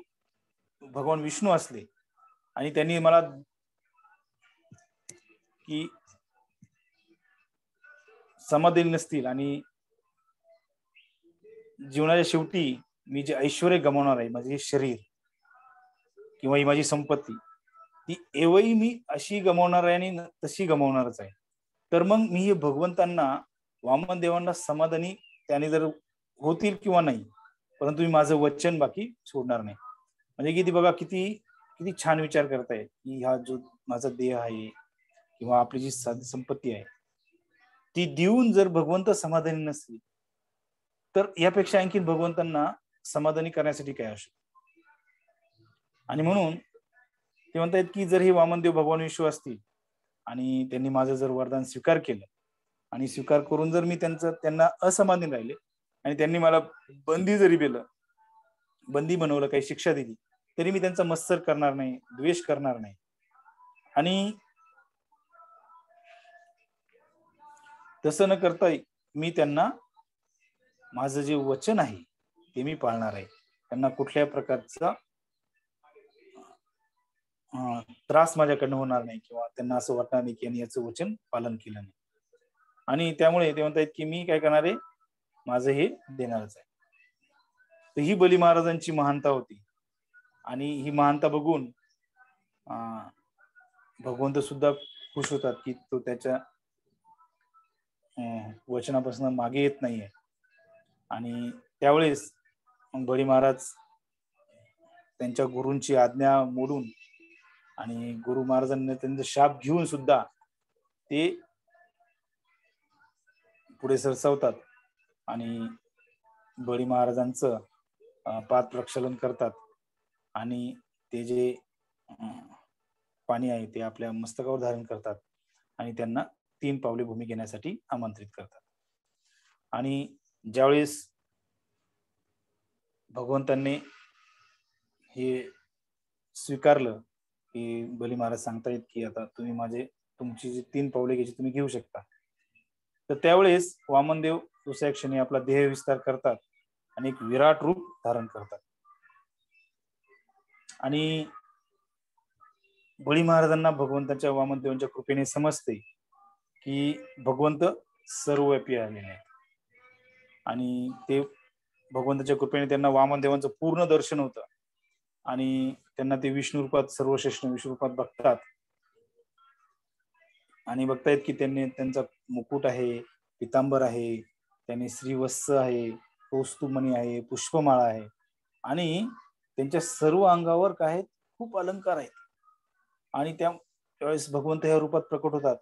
भगवान विष्णू असले आणि त्यांनी मला की समा दिली नसतील आणि जीवनाच्या शेवटी मी जे ऐश्वर्य गमावणार आहे, माझे हे शरीर किंवा ही माझी संपत्ती, ती एवही मी अशी गमावणार आहे आणि तशी गमावणारच आहे. तर मग मी हे भगवंतांना, वामन देवांना समाधानी त्याने जर होतील किंवा नाही, परंतु मी माझं वचन बाकी सोडणार नाही. म्हणजे किती बघा किती किती छान विचार करताय, की हा जो माझा देह आहे किंवा आपली जी संपत्ती आहे, ती देऊन जर भगवंत समाधानी नसतील, तर यापेक्षा आणखीन भगवंतांना समाधानी करण्यासाठी काय असू. आणि म्हणून ते म्हणतायत की जर हे वामनदेव भगवान विष्णू असतील आणि त्यांनी माझं जर वरदान स्वीकार केलं आणि स्वीकार करून जर मी त्यांना असमाधानी राहिले आणि त्यांनी मला बंदी जरी केलं, बंदी बनवलं, काही शिक्षा दिली, तरी मी त्यांचा मत्सर करणार नाही, द्वेष करणार नाही. आणि तसं न करता मी त्यांना माझं जे वचन आहे ते मी पाळणार आहे. त्यांना कुठल्याही प्रकारचा त्रास माझ्याकडनं होणार नाही किंवा त्यांना असं वाटणार नाही की यांनी याचं वचन पालन केलं नाही. आणि त्यामुळे ते म्हणतायत की मी काय करणार आहे, माझं हे देणारच आहे. तर ही बली महाराजांची महानता होती. आणि ही महानता बघून भगवंत सुद्धा खुश होतात की तो त्याच्या वचनापासून मागे येत नाहीये. आणि त्यावेळेस मग बळी महाराज त्यांच्या गुरूंची आज्ञा मोडून आणि गुरु महाराजांनी त्यांचा शाप घेऊन सुद्धा ते पुढे सरसावतात आणि बळी महाराजांचं पाद प्रक्षालन करतात आणि ते जे पाणी आहे ते आपल्या मस्तकावर धारण करतात आणि त्यांना 3 पावले भूमी घेण्यासाठी आमंत्रित करतात. आणि ज्यावेळेस भगवंतांनी हे स्वीकारलं की बली महाराज सांगतायत की आता तुमची जी 3 पावले घ्यायची तुम्ही घेऊ शकता. तर त्यावेळेस वामनदेव दुसऱ्या क्षणी आपला देह विस्तार करतात आणि एक विराट रूप धारण करतात. आणि बळी महाराजांना भगवंताच्या वामनदेवांच्या कृपेने समजते की भगवंत सर्वव्यापी आलेले आहेत आणि ते भगवंताच्या कृपेने त्यांना वामनदेवांचं पूर्ण दर्शन होतं आणि त्यांना ते विष्णू रूपात, सर्वश्रेष्ठ विष्णू रूपात बघतात आणि बघतायत की त्यांनी त्यांचा मुकुट आहे, पितांबर आहे, त्यांनी श्रीवत्स आहे, कौस्तुभमणी आहे, पुष्पमाळा आहे आणि त्यांच्या सर्व अंगावर काय आहेत, खूप अलंकार आहेत. आणि त्यावेळेस भगवंत ह्या रूपात प्रकट होतात.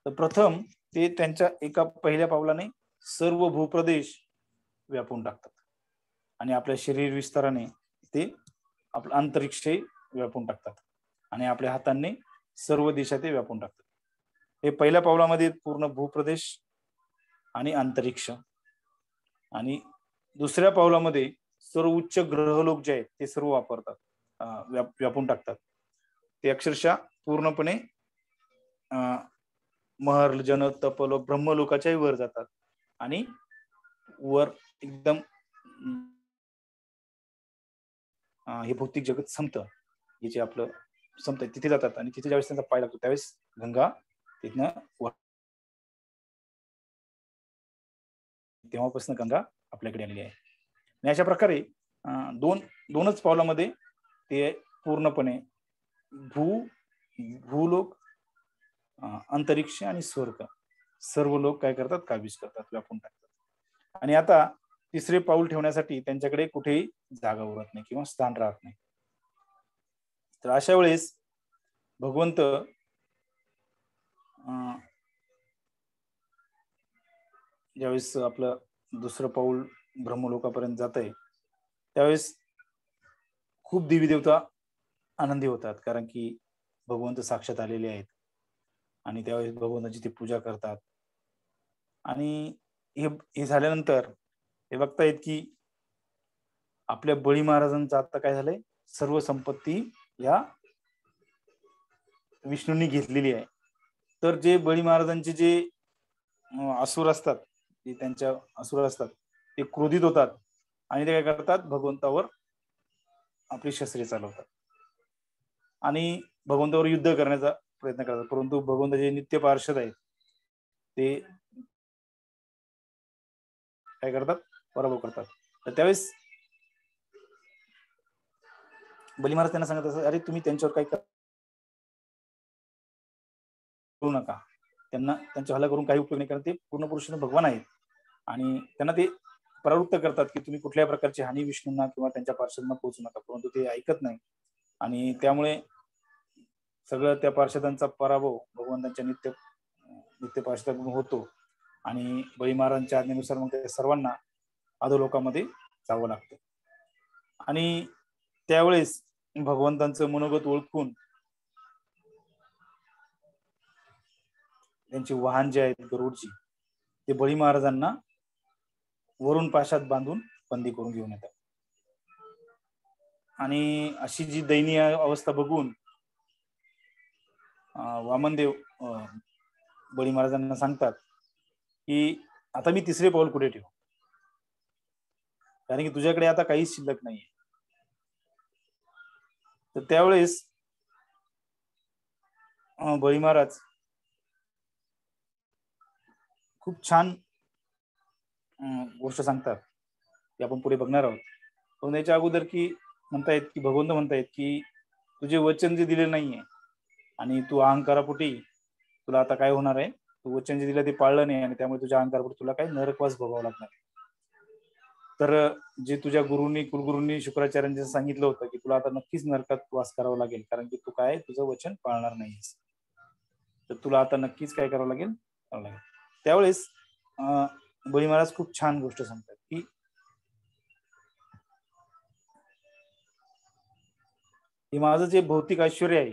तर प्रथम ते त्यांच्या एका पहिल्या पावलाने सर्व भूप्रदेश व्यापून टाकतात आणि आपल्या शरीर विस्ताराने ते आपलं अंतरिक्ष व्यापून टाकतात आणि आपल्या हातांनी सर्व दिशा ते व्यापून टाकतात. हे पहिल्या पावलामध्ये पूर्ण भूप्रदेश आणि अंतरिक्ष आणि दुसऱ्या पावलामध्ये सर्व उच्च ग्रहलोक जे आहेत ते सर्व वापरतात, व्यापून टाकतात. ते अक्षरशः पूर्णपणे महर, जन, तपलोक, ब्रह्मलोकाच्याही वर जातात आणि वर एकदम हे भौतिक जगत संपतं, हे जे आपलं संपतं तिथे जातात आणि तिथे ज्यावेळेस त्यांचा पाय लागतो त्यावेळेस गंगा तिथनं तेव्हापासून गंगा आपल्याकडे आलेली आहे. आणि अशा प्रकारे दोनच पावलामध्ये ते पूर्णपणे भूलोक, अंतरिक्ष आणि स्वर्ग सर्व लोक काय करतात, काबीज करतात, व्यापून टाकतात. आणि आता तिसरे पाऊल ठेवण्यासाठी त्यांच्याकडे कुठेही जागा उरत नाही किंवा स्थान राहत नाही. तर अशा वेळेस भगवंत ज्यावेळेस आपलं दुसरं पाऊल ब्रह्मलोकापर्यंत जात आहे त्यावेळेस खूप देवी देवता आनंदी होतात, कारण की भगवंत साक्षात आलेले आहेत आणि त्यावेळेस भगवंताची ते पूजा करतात. आणि हे झाल्यानंतर हे बघतायत की आपल्या बळी महाराजांचं आता काय झालंय, सर्व संपत्ती या विष्णूंनी घेतलेली आहे. तर जे बळी महाराजांचे जे असुर असतात, ते त्यांच्या असुर असतात ते क्रोधित होतात आणि ते काय करतात, भगवंतावर आपली शस्त्रे चालवतात आणि भगवंतावर युद्ध करण्याचा प्रयत्न करतात. परंतु भगवंत जे नित्य पार्षद आहेत ते काय करतात, पराभव करतात. तर त्यावेळेस बली महाराज त्यांना सांगत असतात, अरे तुम्ही त्यांच्यावर काही करू नका, त्यांना त्यांच्या हल्ला करून काही उपयोग नाही, कारण ते पूर्ण पुरुषांना भगवान आहेत आणि त्यांना ते प्रवृत्त करतात की तुम्ही कुठल्या प्रकारची हानी विष्णूंना किंवा त्यांच्या पार्षदांना पोहोचू नका. परंतु ते ऐकत नाही आणि त्यामुळे सगळं त्या पार्षदांचा पराभव भगवंतांच्या नित्य पार्षदाकडून होतो आणि बळी महाराजांच्या आज्ञेनुसार मग त्या सर्वांना अधोलोकामध्ये जावं लागतं. आणि त्यावेळेस भगवंतांचं मनोगत ओळखून त्यांचे वाहन जे आहेत गरुडजी, ते बळी महाराजांना वरून पाशात बांधून बंदी करून घेऊन येतात. आणि अशी जी दयनीय अवस्था बघून वामनदेव बळी महाराजांना सांगतात की आता मी तिसरे पाऊल कुठे ठेवू, कारण की तुझ्याकडे आता काहीच शिल्लक नाहीये. तर त्यावेळेस बळी महाराज खूप छान गोष्ट सांगतात, की आपण पुढे बघणार आहोत. पण याच्या अगोदर की म्हणतायत की भगवंत म्हणतायत की तुझे वचन जे दिले नाहीये आणि तू अहंकारापोटी तुला आता काय होणार आहे, तू वचन जे दिलं ते पाळलं नाही आणि त्यामुळे तुझ्या अहंकारापोटी तुला काय नरकवास भोगावं लागणार. तर जे तुझ्या गुरुंनी कुलगुरूंनी शुक्राचार्यांनी सांगितलं होतं की तुला आता नक्कीच नरकात वास करावा लागेल, कारण की तू काय तुझं वचन पाळणार नाहीस, तर तुला आता नक्कीच काय करावं लागेल. त्यावेळेस बळी महाराज खूप छान गोष्ट सांगतात की हे माझं जे भौतिक ऐश्वर्य आहे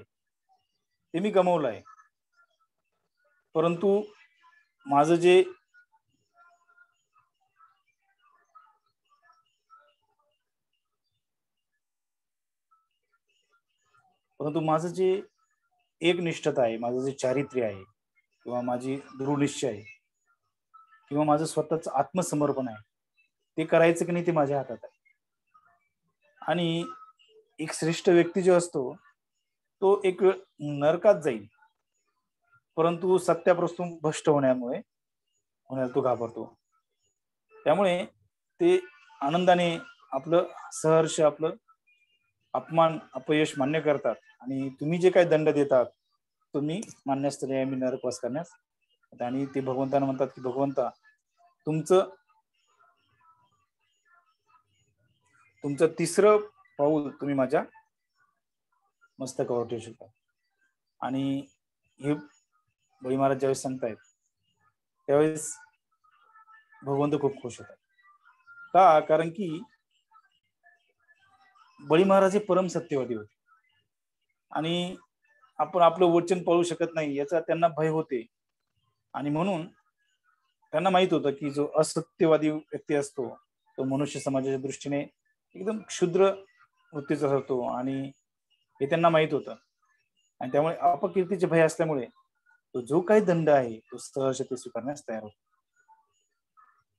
ते मी गमावलं आहे, परंतु माझं जे एकनिष्ठता आहे, माझं जे चारित्र्य आहे किंवा माझी दृढनिश्चय आहे किंवा माझं स्वतःच आत्मसमर्पण आहे, ते करायचं की नाही ते माझ्या हातात आहे. आणि एक श्रेष्ठ व्यक्ती जो असतो तो एक नरकात जाईल, परंतु सत्यापासून भ्रष्ट होण्याला तो घाबरतो. त्यामुळे ते आनंदाने आपलं सहर्ष आपलं अपयश मान्य करतात आणि तुम्ही जे काही दंड देतात तुम्ही मान्यस तरी मी नरकवास करण्यास. आणि ते भगवंतांना म्हणतात की भगवंता तुमचं तिसरं पाऊल तुम्ही माझ्या मस्तकावर ठेवू शकता. आणि हे बळी महाराज ज्यावेळेस सांगतायत त्यावेळेस भगवंत खूप खुश होतात. का? कारण की बळी महाराज हे परम सत्यवादी होते आणि आपण आपलं वचन पाळू शकत नाही याचा त्यांना भय होते. आणि म्हणून त्यांना माहित होतं की जो असत्यवादी व्यक्ती असतो तो मनुष्य समाजाच्या दृष्टीने एकदम क्षुद्र वृत्तीचा होतो आणि हे त्यांना माहित होतं. आणि त्यामुळे अपकीर्तीचे भय असल्यामुळे तो जो काही दंड आहे तो सहर्ष ते स्वीकारण्यास तयार होतो.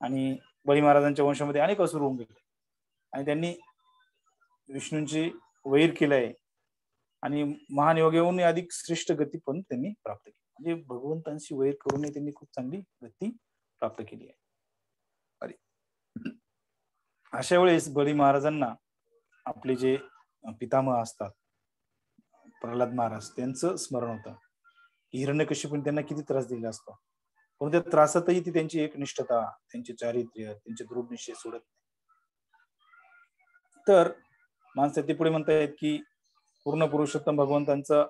आणि बळी महाराजांच्या वंशामध्ये अनेक असुर होऊन गेले आणि त्यांनी विष्णूंची वैर केलंय आणि महान योगाहून अधिक श्रेष्ठ गती पण त्यांनी प्राप्त केली. म्हणजे भगवंतांशी वैर करूनही त्यांनी खूप चांगली गती प्राप्त केली आहे. अरे अशा वेळेस बळी महाराजांना आपले जे पितामह असतात प्रल्हाद महाराज त्यांचं स्मरण होतं. हिरण्यकश्यपूने त्यांना किती त्रास दिला असतो, पण त्या त्रासातही ती त्यांची एकनिष्ठता, त्यांचे चारित्र्य, त्यांचे दृढ निश्चय सोडत नाही. तर माणसं ते पुढे म्हणतायत की पूर्ण पुरुषोत्तम भगवंतांचा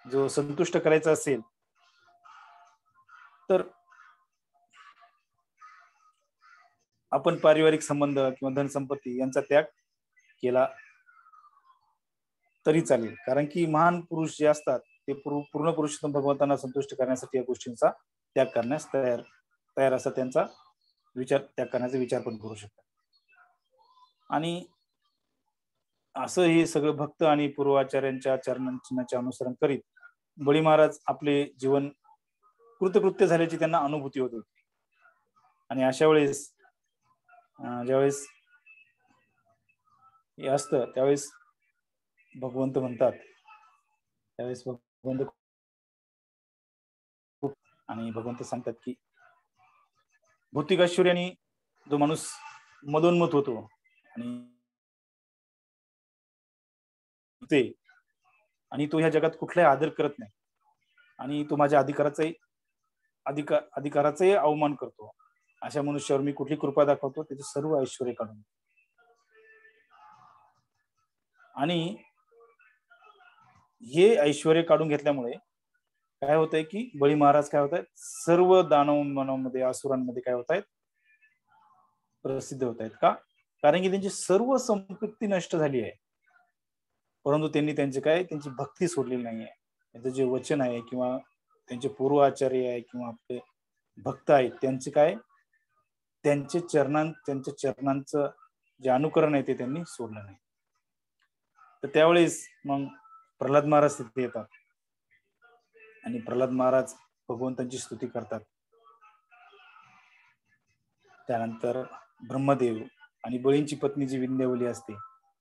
जो संतुष्ट करायचा असेल तर आपण पारिवारिक संबंध किंवा धनसंपत्ती यांचा त्याग केला तरी चालेल. कारण की महान पुरुष जे असतात ते पूर्ण पुरुषोत्तम भगवंतांना संतुष्ट करण्यासाठी या गोष्टींचा त्याग करण्यास तयार असा त्यांचा विचार, त्याग करण्याचा विचार पण करू शकतात. आणि असं हे सगळं भक्त आणि पूर्वाचार्यांच्या चरणांचे अनुसरण करीत बळी महाराज आपले जीवन कृतकृत्य झाल्याची त्यांना अनुभूती होत होती. आणि अशा वेळेस ज्यावेळेस हे असतं त्यावेळेस भगवंत म्हणतात, त्यावेळेस भगवंत आणि भगवंत सांगतात की भौतिक ऐश्वर्याने जो माणूस मदोन्मत होतो आणि तो ह्या जगात कुठलाही आदर करत नाही आणि तो माझ्या अधिकाराचाही अवमान करतो, अशा मनुष्यावर मी कुठली कृपा दाखवतो, त्याचे सर्व ऐश्वर्य काढून. आणि हे ऐश्वर्य काढून घेतल्यामुळे काय होतंय की बळी महाराज काय होत आहेत, सर्व दानव मानवांमध्ये असुरांमध्ये काय होत आहेत, प्रसिद्ध होत आहेत. का? कारण की त्यांची सर्व संपत्ती नष्ट झाली आहे, परंतु त्यांनी त्यांची भक्ती सोडलेली नाहीये. त्यांचं जे वचन आहे किंवा त्यांचे पूर्व आचार्य आहे किंवा आपले भक्त आहेत त्यांच्या चरणांचं जे अनुकरण आहे ते त्यांनी सोडलं नाही. तर त्यावेळेस मग प्रल्हाद महाराज तिथे येतात आणि प्रल्हाद महाराज भगवंतांची स्तुती करतात. त्यानंतर ब्रह्मदेव आणि बळींची पत्नी जी विंध्यवली असते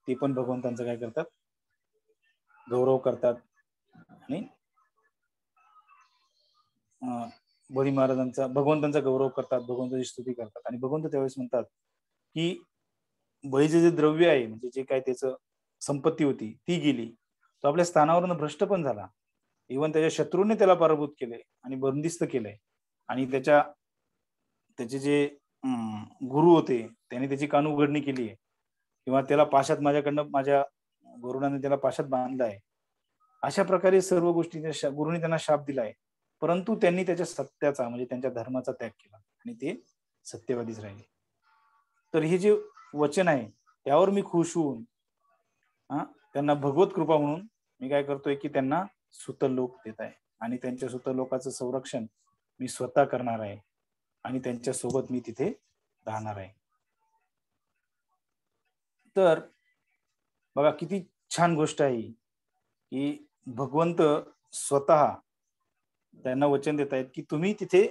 ती पण भगवंतांचा काय करतात, गौरव करतात आणि बळी महाराजांचा भगवंतांचा गौरव करतात, भगवंताची स्तुती करतात. आणि भगवंत त्यावेळेस म्हणतात की बळीचे जे द्रव्य आहे म्हणजे जे काय त्याचं संपत्ती होती ती गेली, तो आपल्या स्थानावरून भ्रष्ट पण झाला. इव्हन त्याच्या शत्रूने त्याला पराभूत केले आणि बंदिस्त केलंय. आणि त्याचे जे गुरु होते त्यांनी त्याची कानउघडणी केली आहे किंवा त्याला पाशात माझ्या गुरुनाने त्याला पाशात बांधलं आहे. अशा प्रकारे सर्व गोष्टी गुरुने त्यांना शाप दिलाय, परंतु त्यांनी त्याच्या सत्याचा म्हणजे त्यांच्या धर्माचा त्याग केला आणि ते सत्यवादीच राहिले. तर हे जे वचन आहे त्यावर मी खुश होऊन त्यांना भगवत कृपा म्हणून मी काय करतोय की त्यांना सुतलोक देत आहे आणि त्यांच्या सुतलोकाचं संरक्षण मी स्वतः करणार आहे आणि त्यांच्या सोबत मी तिथे राहणार आहे. तर बघा किती छान गोष्ट आहे की भगवंत स्वतः त्यांना वचन देत आहेत की तुम्ही तिथे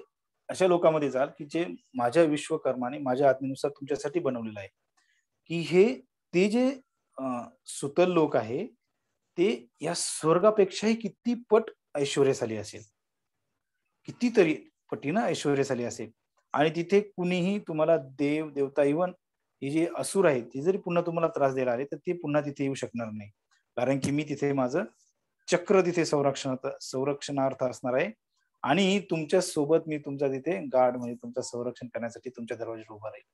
अशा लोकांमध्ये जाल की जे माझ्या विश्वकर्माने माझ्या आज्ञेनुसार तुमच्यासाठी बनवलेलं आहे. की ते जे सुतल लोक आहे ते या स्वर्गापेक्षाही किती पट ऐश्वर्यशाली असेल, कितीतरी पटीनं ऐश्वर्यशाली असेल. आणि तिथे कुणीही तुम्हाला देव देवता इव्हन हे जे असुर आहेत ते जरी पुन्हा तुम्हाला त्रास द्यायला आले तर ते पुन्हा तिथे येऊ शकणार नाही, कारण की मी तिथे माझं चक्र तिथे संरक्षणार्थ असणार आहे आणि तुमच्या सोबत मी तुमचा तिथे गार्ड म्हणजे तुमचं संरक्षण करण्यासाठी तुमच्या दरवाजावर उभा राहील.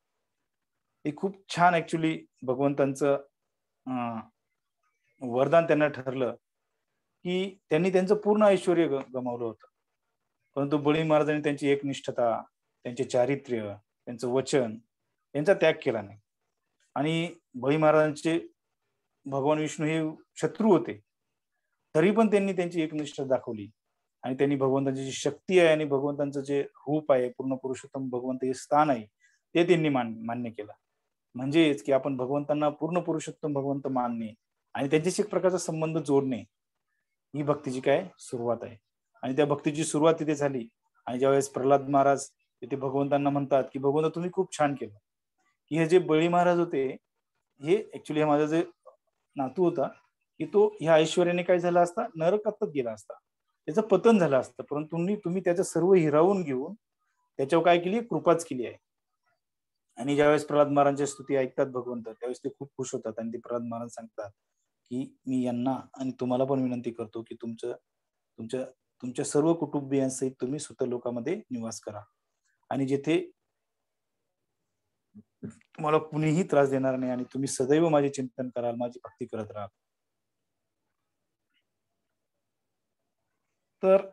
हे खूप छान ऍक्च्युली भगवंतांचं वरदान त्यांना ठरलं, की त्यांनी त्यांचं पूर्ण ऐश्वर्य गमावलं होतं. परंतु बळी महाराजांनी त्यांची एकनिष्ठता, त्यांचे चारित्र्य, त्यांचं वचन यांचा त्याग केला नाही. आणि बळी महाराजांचे भगवान विष्णू हे शत्रू होते. तरी पण त्यांनी त्यांची एकनिष्ठा दाखवली आणि त्यांनी भगवंताची जी शक्ती आहे आणि भगवंतांचं जे रूप आहे, पूर्ण पुरुषोत्तम भगवंत हे स्थान आहे, ते त्यांनी मान्य केलं. म्हणजेच की आपण भगवंतांना पूर्ण पुरुषोत्तम भगवंत मानणे आणि त्यांच्याशी एक प्रकारचा संबंध जोडणे, ही भक्तीची काय सुरुवात आहे. आणि त्या भक्तीची सुरुवात तिथे झाली. आणि ज्यावेळेस प्रल्हाद महाराज तिथे भगवंतांना म्हणतात, की भगवंत तुम्ही खूप छान केलं, की हे जे बळी महाराज होते, हे ऍक्च्युली माझा जे नातू होता, की तो ह्या ऐश्वर्याने काय झाला असता, नरकातच गेला असता, त्याचं पतन झालं असतं. परंतु तुम्ही त्याचं सर्व हिरावून घेऊन त्याच्यावर काय केली, कृपाच केली आहे. आणि ज्यावेळेस प्रल्हाद महाराजांची स्तुती ऐकतात भगवंत, त्यावेळेस ते खूप खुश होतात आणि ते प्रल्हाद महाराज सांगतात, की मी यांना आणि तुम्हाला पण विनंती करतो, की तुमच्या तुमच्या सर्व कुटुंबियांसहित तुम्ही सुतलोकामध्ये निवास करा आणि जिथे तुम्हाला कुणीही त्रास देणार नाही आणि तुम्ही सदैव माझे चिंतन कराल, माझी भक्ती करत राहाल. तर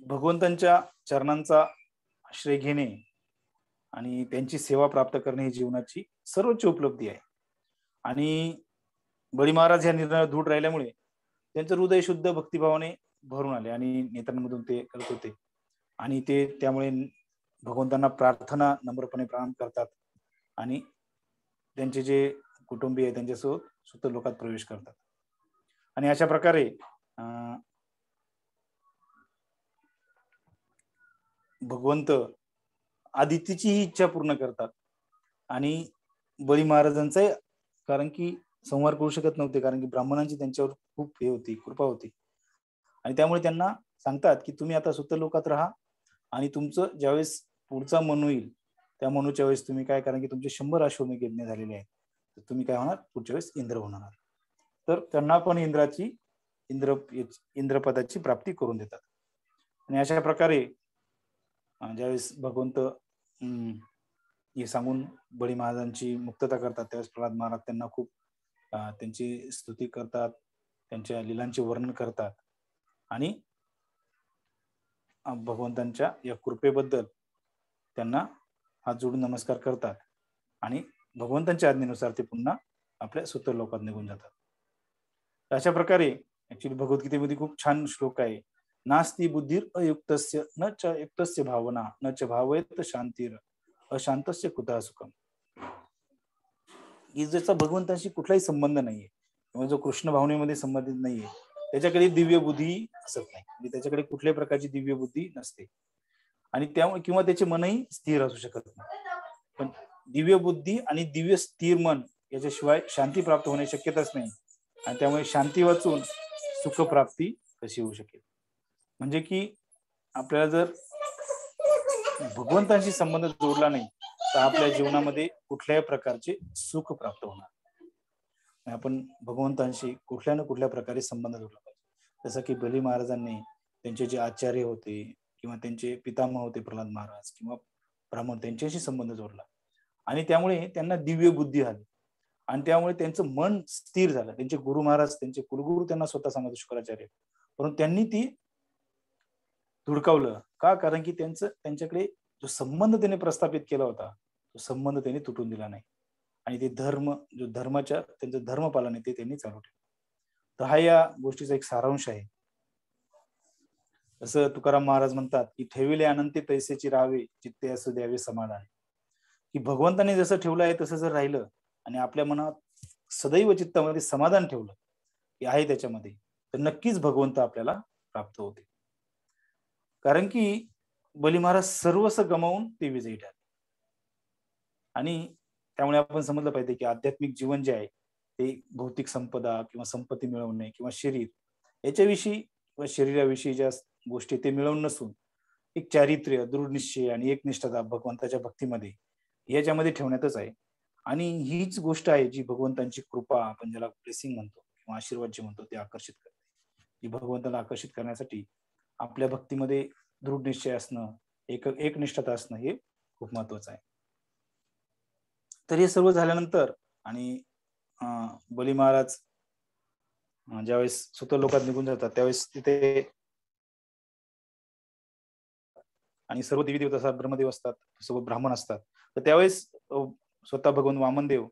भगवंतांच्या चरणांचा आश्रय घेणे आणि त्यांची सेवा प्राप्त करणे ही जीवनाची सर्वोच्च उपलब्धी आहे. आणि बळी महाराज या निर्णयावर दृढ राहिल्यामुळे त्यांचं हृदय शुद्ध भक्तिभावाने भरून आले आणि नेत्रांमधून ते करत होते. आणि ते त्यामुळे भगवंतांना प्रार्थना नम्रपणे प्रणाम करतात आणि त्यांचे जे कुटुंबीय आहे त्यांच्यासोबत सुद्धा लोकात प्रवेश करतात. आणि अशा प्रकारे भगवंत आदितीची ही इच्छा पूर्ण करतात. आणि बळी महाराजांचा, कारण की संहार करू शकत नव्हते, कारण की ब्राह्मणांची त्यांच्यावर खूप हे होती, कृपा होती. आणि त्यामुळे त्यांना सांगतात, की तुम्ही आता सुत लोकात राहा आणि तुमचं ज्यावेळेस पुढचा मनू येईल, त्या मनूच्या वेळेस तुम्ही काय, कारण की तुमचे 100 अश्वमेध यज्ञ झालेले आहेत, तर तुम्ही काय होणार, पुढच्या वेळेस इंद्र होणार. तर त्यांना पण इंद्रपदाची प्राप्ती करून देतात. आणि अशा प्रकारे ज्यावेळेस भगवंत हे सांगून बळी महाराजांची मुक्तता करतात, त्यावेळेस प्रल्हाद महाराज त्यांना खूप त्यांची स्तुती करतात, त्यांच्या लीलांचे वर्णन करतात आणि भगवंतांच्या या कृपेबद्दल त्यांना हात जोडून नमस्कार करतात आणि भगवंतांच्या आज्ञेनुसार ते पुन्हा आपल्या सुतर लोकात निघून जातात. अशा प्रकारे ऍक्च्युली भगवद्गीतेमध्ये खूप छान श्लोक आहे. नास्ति बुद्धिर अयुक्तस्य न च युक्तस्य भावना न च भावेत शांतीर अशांतस्य कुतः सुखम. की ज्याचा भगवंताशी कुठलाही संबंध नाहीये किंवा जो कृष्ण भावनेमध्ये संबंधित नाहीये, त्याच्याकडे दिव्य बुद्धी असत नाही, म्हणजे त्याच्याकडे कुठल्याही प्रकारची दिव्य बुद्धी नसते आणि त्यामुळे किंवा त्याचे मनही स्थिर असू शकत नाही. पण दिव्य बुद्धी आणि दिव्य स्थिर मन याच्याशिवाय शांती प्राप्त होणे शक्यताच नाही. आणि त्यामुळे शांती वाचून सुख प्राप्ती कशी होऊ शकेल. म्हणजे की आपल्याला जर भगवंतांशी संबंध जोडला नाही, तर आपल्या जीवनामध्ये कुठल्याही प्रकारचे सुख प्राप्त होणार. आपण भगवंतांशी कुठल्या ना कुठल्या प्रकारे संबंध जोडला पाहिजे. जसं की बली महाराजांनी त्यांचे जे आचार्य होते किंवा त्यांचे पितामह होते प्रल्हाद महाराज किंवा ब्राह्मण, त्यांच्याशी संबंध जोडला आणि त्यामुळे त्यांना दिव्य बुद्धी आली आणि त्यामुळे त्यांचं मन स्थिर झालं. त्यांचे गुरु महाराज, त्यांचे कुलगुरू त्यांना स्वतः सांगत शुक्राचार्य, परंतु त्यांनी ती धुडकावलं का, कारण की त्यांच्याकडे जो संबंध त्यांनी प्रस्थापित केला होता, तो संबंध त्यांनी तुटून दिला नाही आणि ते धर्माच्या त्यांचं धर्मपालन आहे ते त्यांनी चालू ठेवलं. तर हा या गोष्टीचा एक सारांश आहे. जसं तुकाराम महाराज म्हणतात, की ठेविले अनंती तैसेची राहावे चित्ते असं द्यावे समाधान. की भगवंताने जसं ठेवलं आहे तसं जर राहिलं आणि आपल्या मनात सदैव चित्तामध्ये समाधान ठेवलं की आहे त्याच्यामध्ये, तर नक्कीच भगवंत आपल्याला प्राप्त होते. कारण की बली महाराज सर्वस्व गमावून ते विजयी ठरले आणि त्यामुळे आपण समजलं पाहिजे की आध्यात्मिक जीवन जे आहे ते भौतिक संपदा किंवा संपत्ती मिळवणे किंवा शरीर याच्याविषयी किंवा शरीराविषयी ज्या गोष्टी ते मिळवून नसून एक चारित्र्य, दृढ निश्चय आणि एकनिष्ठता भगवंताच्या भक्तीमध्ये याच्यामध्ये ठेवण्यातच आहे. आणि हीच गोष्ट आहे जी भगवंतांची कृपा, आपण ज्याला ब्लेसिंग म्हणतो किंवा आशीर्वाद जे म्हणतो, ते आकर्षित करते. की भगवंताला आकर्षित करण्यासाठी आपल्या भक्तीमध्ये दृढ निश्चय असणं, एकनिष्ठता असणं हे खूप महत्वाचं आहे. तर हे सर्व झाल्यानंतर आणि बली महाराज ज्यावेळेस सुत लोकात निघून जातात त्यावेळेस तिथे आणि सर्व देवी देवता असतात, ब्रह्मदेव असतात, सर्व ब्राह्मण असतात. तर त्यावेळेस स्वतः भगवान वामनदेव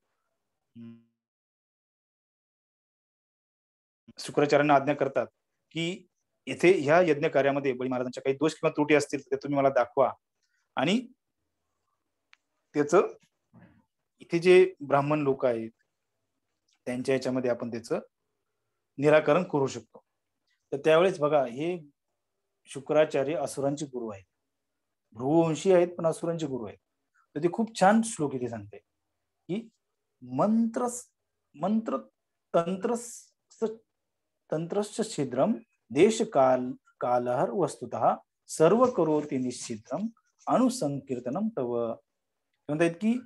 शुक्राचार्यांना आज्ञा करतात की येथे ह्या यज्ञ कार्यामध्ये बळी महाराजांच्या काही दोष किंवा त्रुटी असतील ते तुम्ही मला दाखवा आणि त्याच इथे जे ब्राह्मण लोक आहेत त्यांच्या याच्यामध्ये आपण त्याचं निराकरण करू शकतो. तर त्यावेळेस बघा हे शुक्राचार्य असुरांचे गुरु आहेत, भृगुवंशी आहेत पण असुरांचे गुरु आहेत. तर ते खूप छान श्लोक इथे सांगते की मंत्र मंत्र तंत्र तंत्रश्च छिद्रम देश काल कालहर वस्तुतः सर्व करोति निश्चित्रम अनुसंकीर्तनम तव. म्हणतात की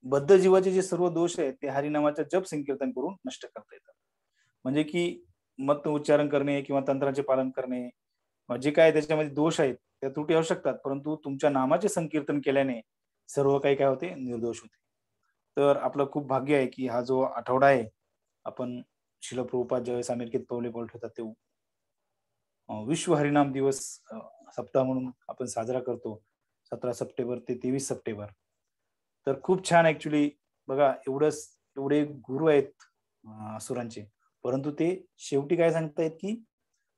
बद्ध जीवाचे जे सर्व दोष आहेत ते हरिनामाच्या जप संकीर्तन करून नष्ट करता येतात. म्हणजे की मत उच्चारण करणे किंवा तंत्राचे पालन करणे जे काय त्याच्यामध्ये दोष आहेत त्या त्रुटी असू शकतात, परंतु तुमच्या नामाचे संकीर्तन केल्याने सर्व काही काय होते, निर्दोष होते. तर आपलं खूप भाग्य आहे की हा जो आठवडा आहे आपण शिल प्रभुपाद ज्यावेळेस अमेरिकेत पावले ठेवतात ते विश्व हरिनाम दिवस सप्ताह म्हणून आपण साजरा करतो 17 सप्टेंबर ते 23 सप्टेंबर. तर खूप छान ऍक्च्युली बघा एवढे गुरु आहेत असुरांचे, परंतु ते शेवटी काय सांगतायत की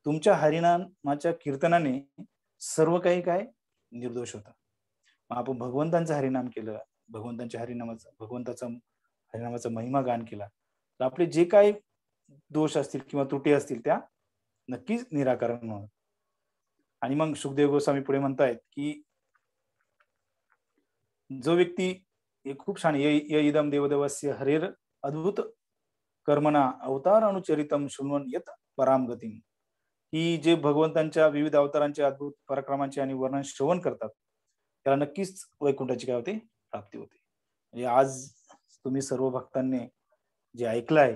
तुमच्या हरिनामाच्या कीर्तनाने सर्व काही काय निर्दोष होतं. आपण भगवंतांचं हरिनाम केलं, भगवंतांच्या हरिनामाचा महिमा गान केला तर आपले जे काही दोष असतील किंवा त्रुटी असतील त्या नक्कीच निराकरण होणार. आणि मग सुखदेव गोस्वामी पुढे म्हणतायत की जो व्यक्ती हे खूप छान इदम देवदेवस्य हरेर अद्भुत कर्मणा अवतार अनुचरितम शृण्वन यत पराम गती, की जे भगवंतांच्या विविध अवतारांचे अद्भुत पराक्रमांचे आणि वर्णन श्रवण करतात त्याला नक्कीच वैकुंठाची काय होते, प्राप्ती होते. म्हणजे आज तुम्ही सर्व भक्तांनी जे ऐकलं आहे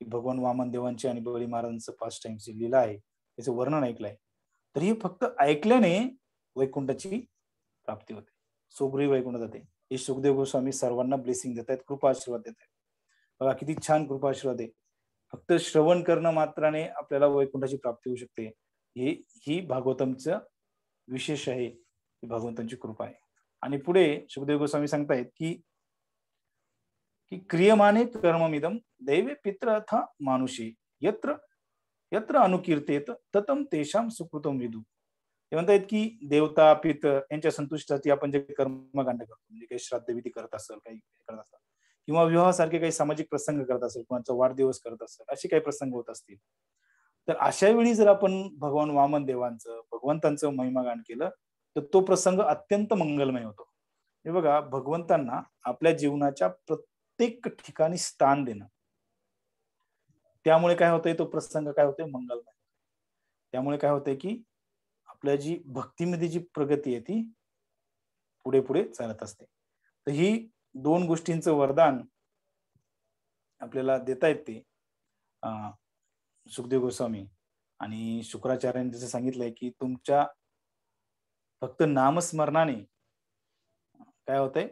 की भगवान वामन देवांचे आणि बळी महाराजांचं पास्ट टाइमची लीला आहे त्याचं वर्णन ऐकलंय, तर हे फक्त ऐकल्याने वैकुंठाची प्राप्ती होते, सोगरी वैकुंठ जाते. हे सुखदेव गोस्वामी सर्वांना ब्लेसिंग देत आहेत, कृपा आशीर्वाद देत आहेत. बघा किती छान कृपा आशीर्वाद आहे. फक्त श्रवण करणं मात्राने आपल्याला वैकुंठाची प्राप्ती होऊ शकते. ही भागवतमचं विशेष आहे, भगवंतांची कृपा आहे. आणि पुढे सुखदेव गोस्वामी सांगतायत की क्रियमाने कर्ममिदम दैवे पित्र अथा मानुषी यत्र यत्र अनुकीर्तेत ततम तेषाम सुकृतम विदु. ते म्हणतायत की देवता पितर यांच्या संतुष्टीसाठी आपण जे कर्मकांड करतो, म्हणजे काही श्राद्धविधी करत असेल, काही करत असेल किंवा विवाहासारखे काही सामाजिक प्रसंग करत असेल, कोणाचा वाढदिवस करत असेल, असे काही प्रसंग होत असतील, तर अशा वेळी जर आपण भगवान वामन देवांचं भगवंतांचं महिमागान केलं तर तो प्रसंग अत्यंत मंगलमय होतो. हे बघा भगवंतांना आपल्या जीवनाच्या प्रत्येक ठिकाणी स्थान देणं, त्यामुळे काय होतंय, तो प्रसंग काय होतोय, मंगलमय. त्यामुळे काय होतंय की आपल्या जी भक्तीमध्ये जी प्रगती आहे ती पुढे पुढे चालत असते. तर ही दोन गोष्टींचं वरदान आपल्याला देता येते सुखदेव गोस्वामी आणि शुक्राचार्यांनी जसं सांगितलंय की तुमच्या फक्त नामस्मरणाने काय होतंय,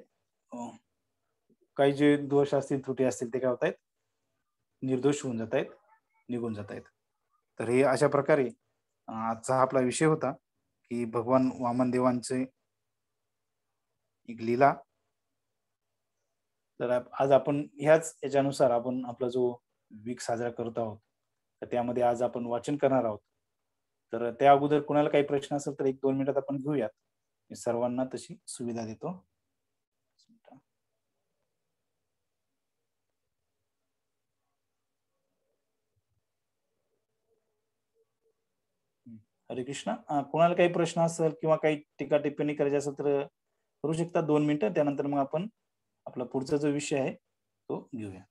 काही जे दोष असतील त्रुटी असतील ते काय होत आहेत, निर्दोष होऊन जात आहेत, निघून जात आहेत. तर हे अशा प्रकारे आजचा आपला विषय होता की भगवान वामन देवांचे एक लीला. तर आज आपण ह्याच याच्यानुसार आपण आपला जो वीक साजरा करत आहोत तर त्यामध्ये आज आपण वाचन करणार आहोत. तर त्या अगोदर कुणाला काही प्रश्न असेल तर 1-2 मिनिटात आपण घेऊयात. मी सर्वांना तशी सुविधा देतो. हरे कृष्ण. कोणाला काही प्रश्न असेल किंवा काही टीका टिप्पणी करायची असेल तर करू शकता 2 मिनिटं. त्यानंतर मग आपण आपला पुढचा जो विषय आहे तो घेऊया.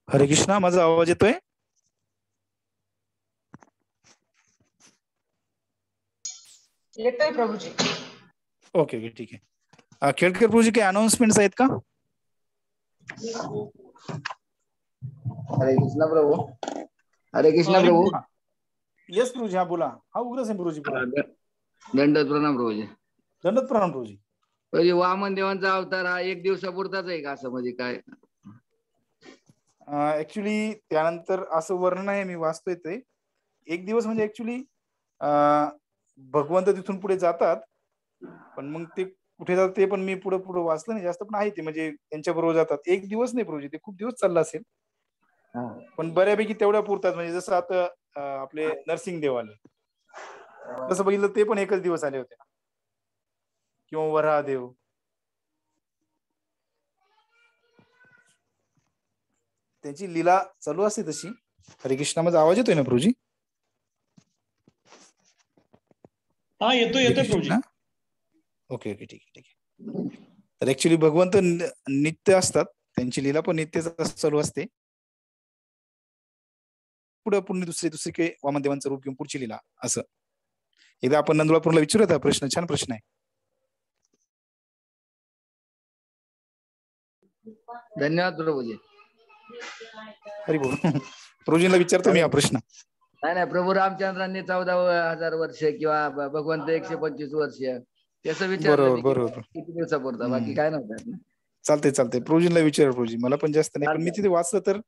हरे कृष्णा. माझा आवाज येतोय? येतोय प्रभूजी. ओके ओके ठीक आहे. खेळकर प्रभूजी काही अनाउन्समेंट्स आहेत का? हरे कृष्णा प्रभू. हरे कृष्णा प्रभू. येस प्रभूजी, हा बोला. हा उग्रसेन प्रभूजी बोला. दंडवत प्रणाम प्रभूजी. दंडवत प्रणाम प्रभूजी. म्हणजे वामन देवांचा अवतार हा एक दिवसापुरताच आहे का, असं म्हणजे काय? ऍक्च्युली त्यानंतर असं वर्णन आहे, मी वाचतोय ते. एक दिवस म्हणजे ऍक्च्युली भगवंत तिथून पुढे जातात, पण मग ते कुठे जातात ते पण मी पुढे पुढे वाचलं नाही जास्त, पण आहे ते म्हणजे त्यांच्या बरोबर जातात. एक दिवस नाही प्रभूजी, ते खूप दिवस चाललं असेल, पण बऱ्यापैकी तेवढ्या पुरतात. म्हणजे जसं आता आपले नरसिंहदेव आले तसं बघितलं ते पण एकच दिवस आले होते, किंवा वराहदेव. त्यांची लीला चालू असते तशी. हरे कृष्णा, माझा आवाज येतोय ना प्रभूजी? हा येतोय येतोय प्रभूजी. ओके ओके ठीक आहे ठीक आहे. तर ऍक्च्युली भगवंत नित्य असतात, त्यांची लीला पण नित्य चालू असते. पुढे पुढे दुसरी काही वामन देवांचं रूप घेऊन पुढची लीला, असं. एकदा आपण नंदुळापूरला विचारूया प्रश्न, छान प्रश्न आहे. धन्यवाद प्रभूजी. हरी बोल. प्रभूजींना विचारतो मी हा प्रश्न. नाही, प्रभू रामचंद्रांनी 14,000 वर्ष किंवा भगवंत 125 वर्ष, त्याचं विचारलं मी किती दिवसापुरता, बाकी काय नव्हतं. चालते प्रभूजींना विचार प्रभूजी, मला पण जास्त नाही, पण मी तिथे वाचलं तर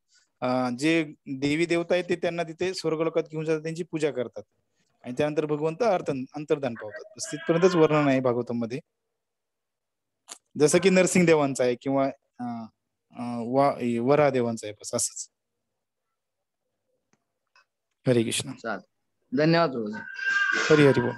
जे देवी देवता आहेत ते त्यांना तिथे स्वर्गलोकात घेऊन जातात, त्यांची पूजा करतात, आणि त्यानंतर भगवंत अंतर्धान पावतात. बस तिथपर्यंतच वर्णन आहे भागवतामध्ये. जसं की नरसिंहदेवांचा आहे किंवा वराहदेवांचा आहे, बस असंच. हरे कृष्ण. धन्यवाद प्रभू. हरी हरी बोल.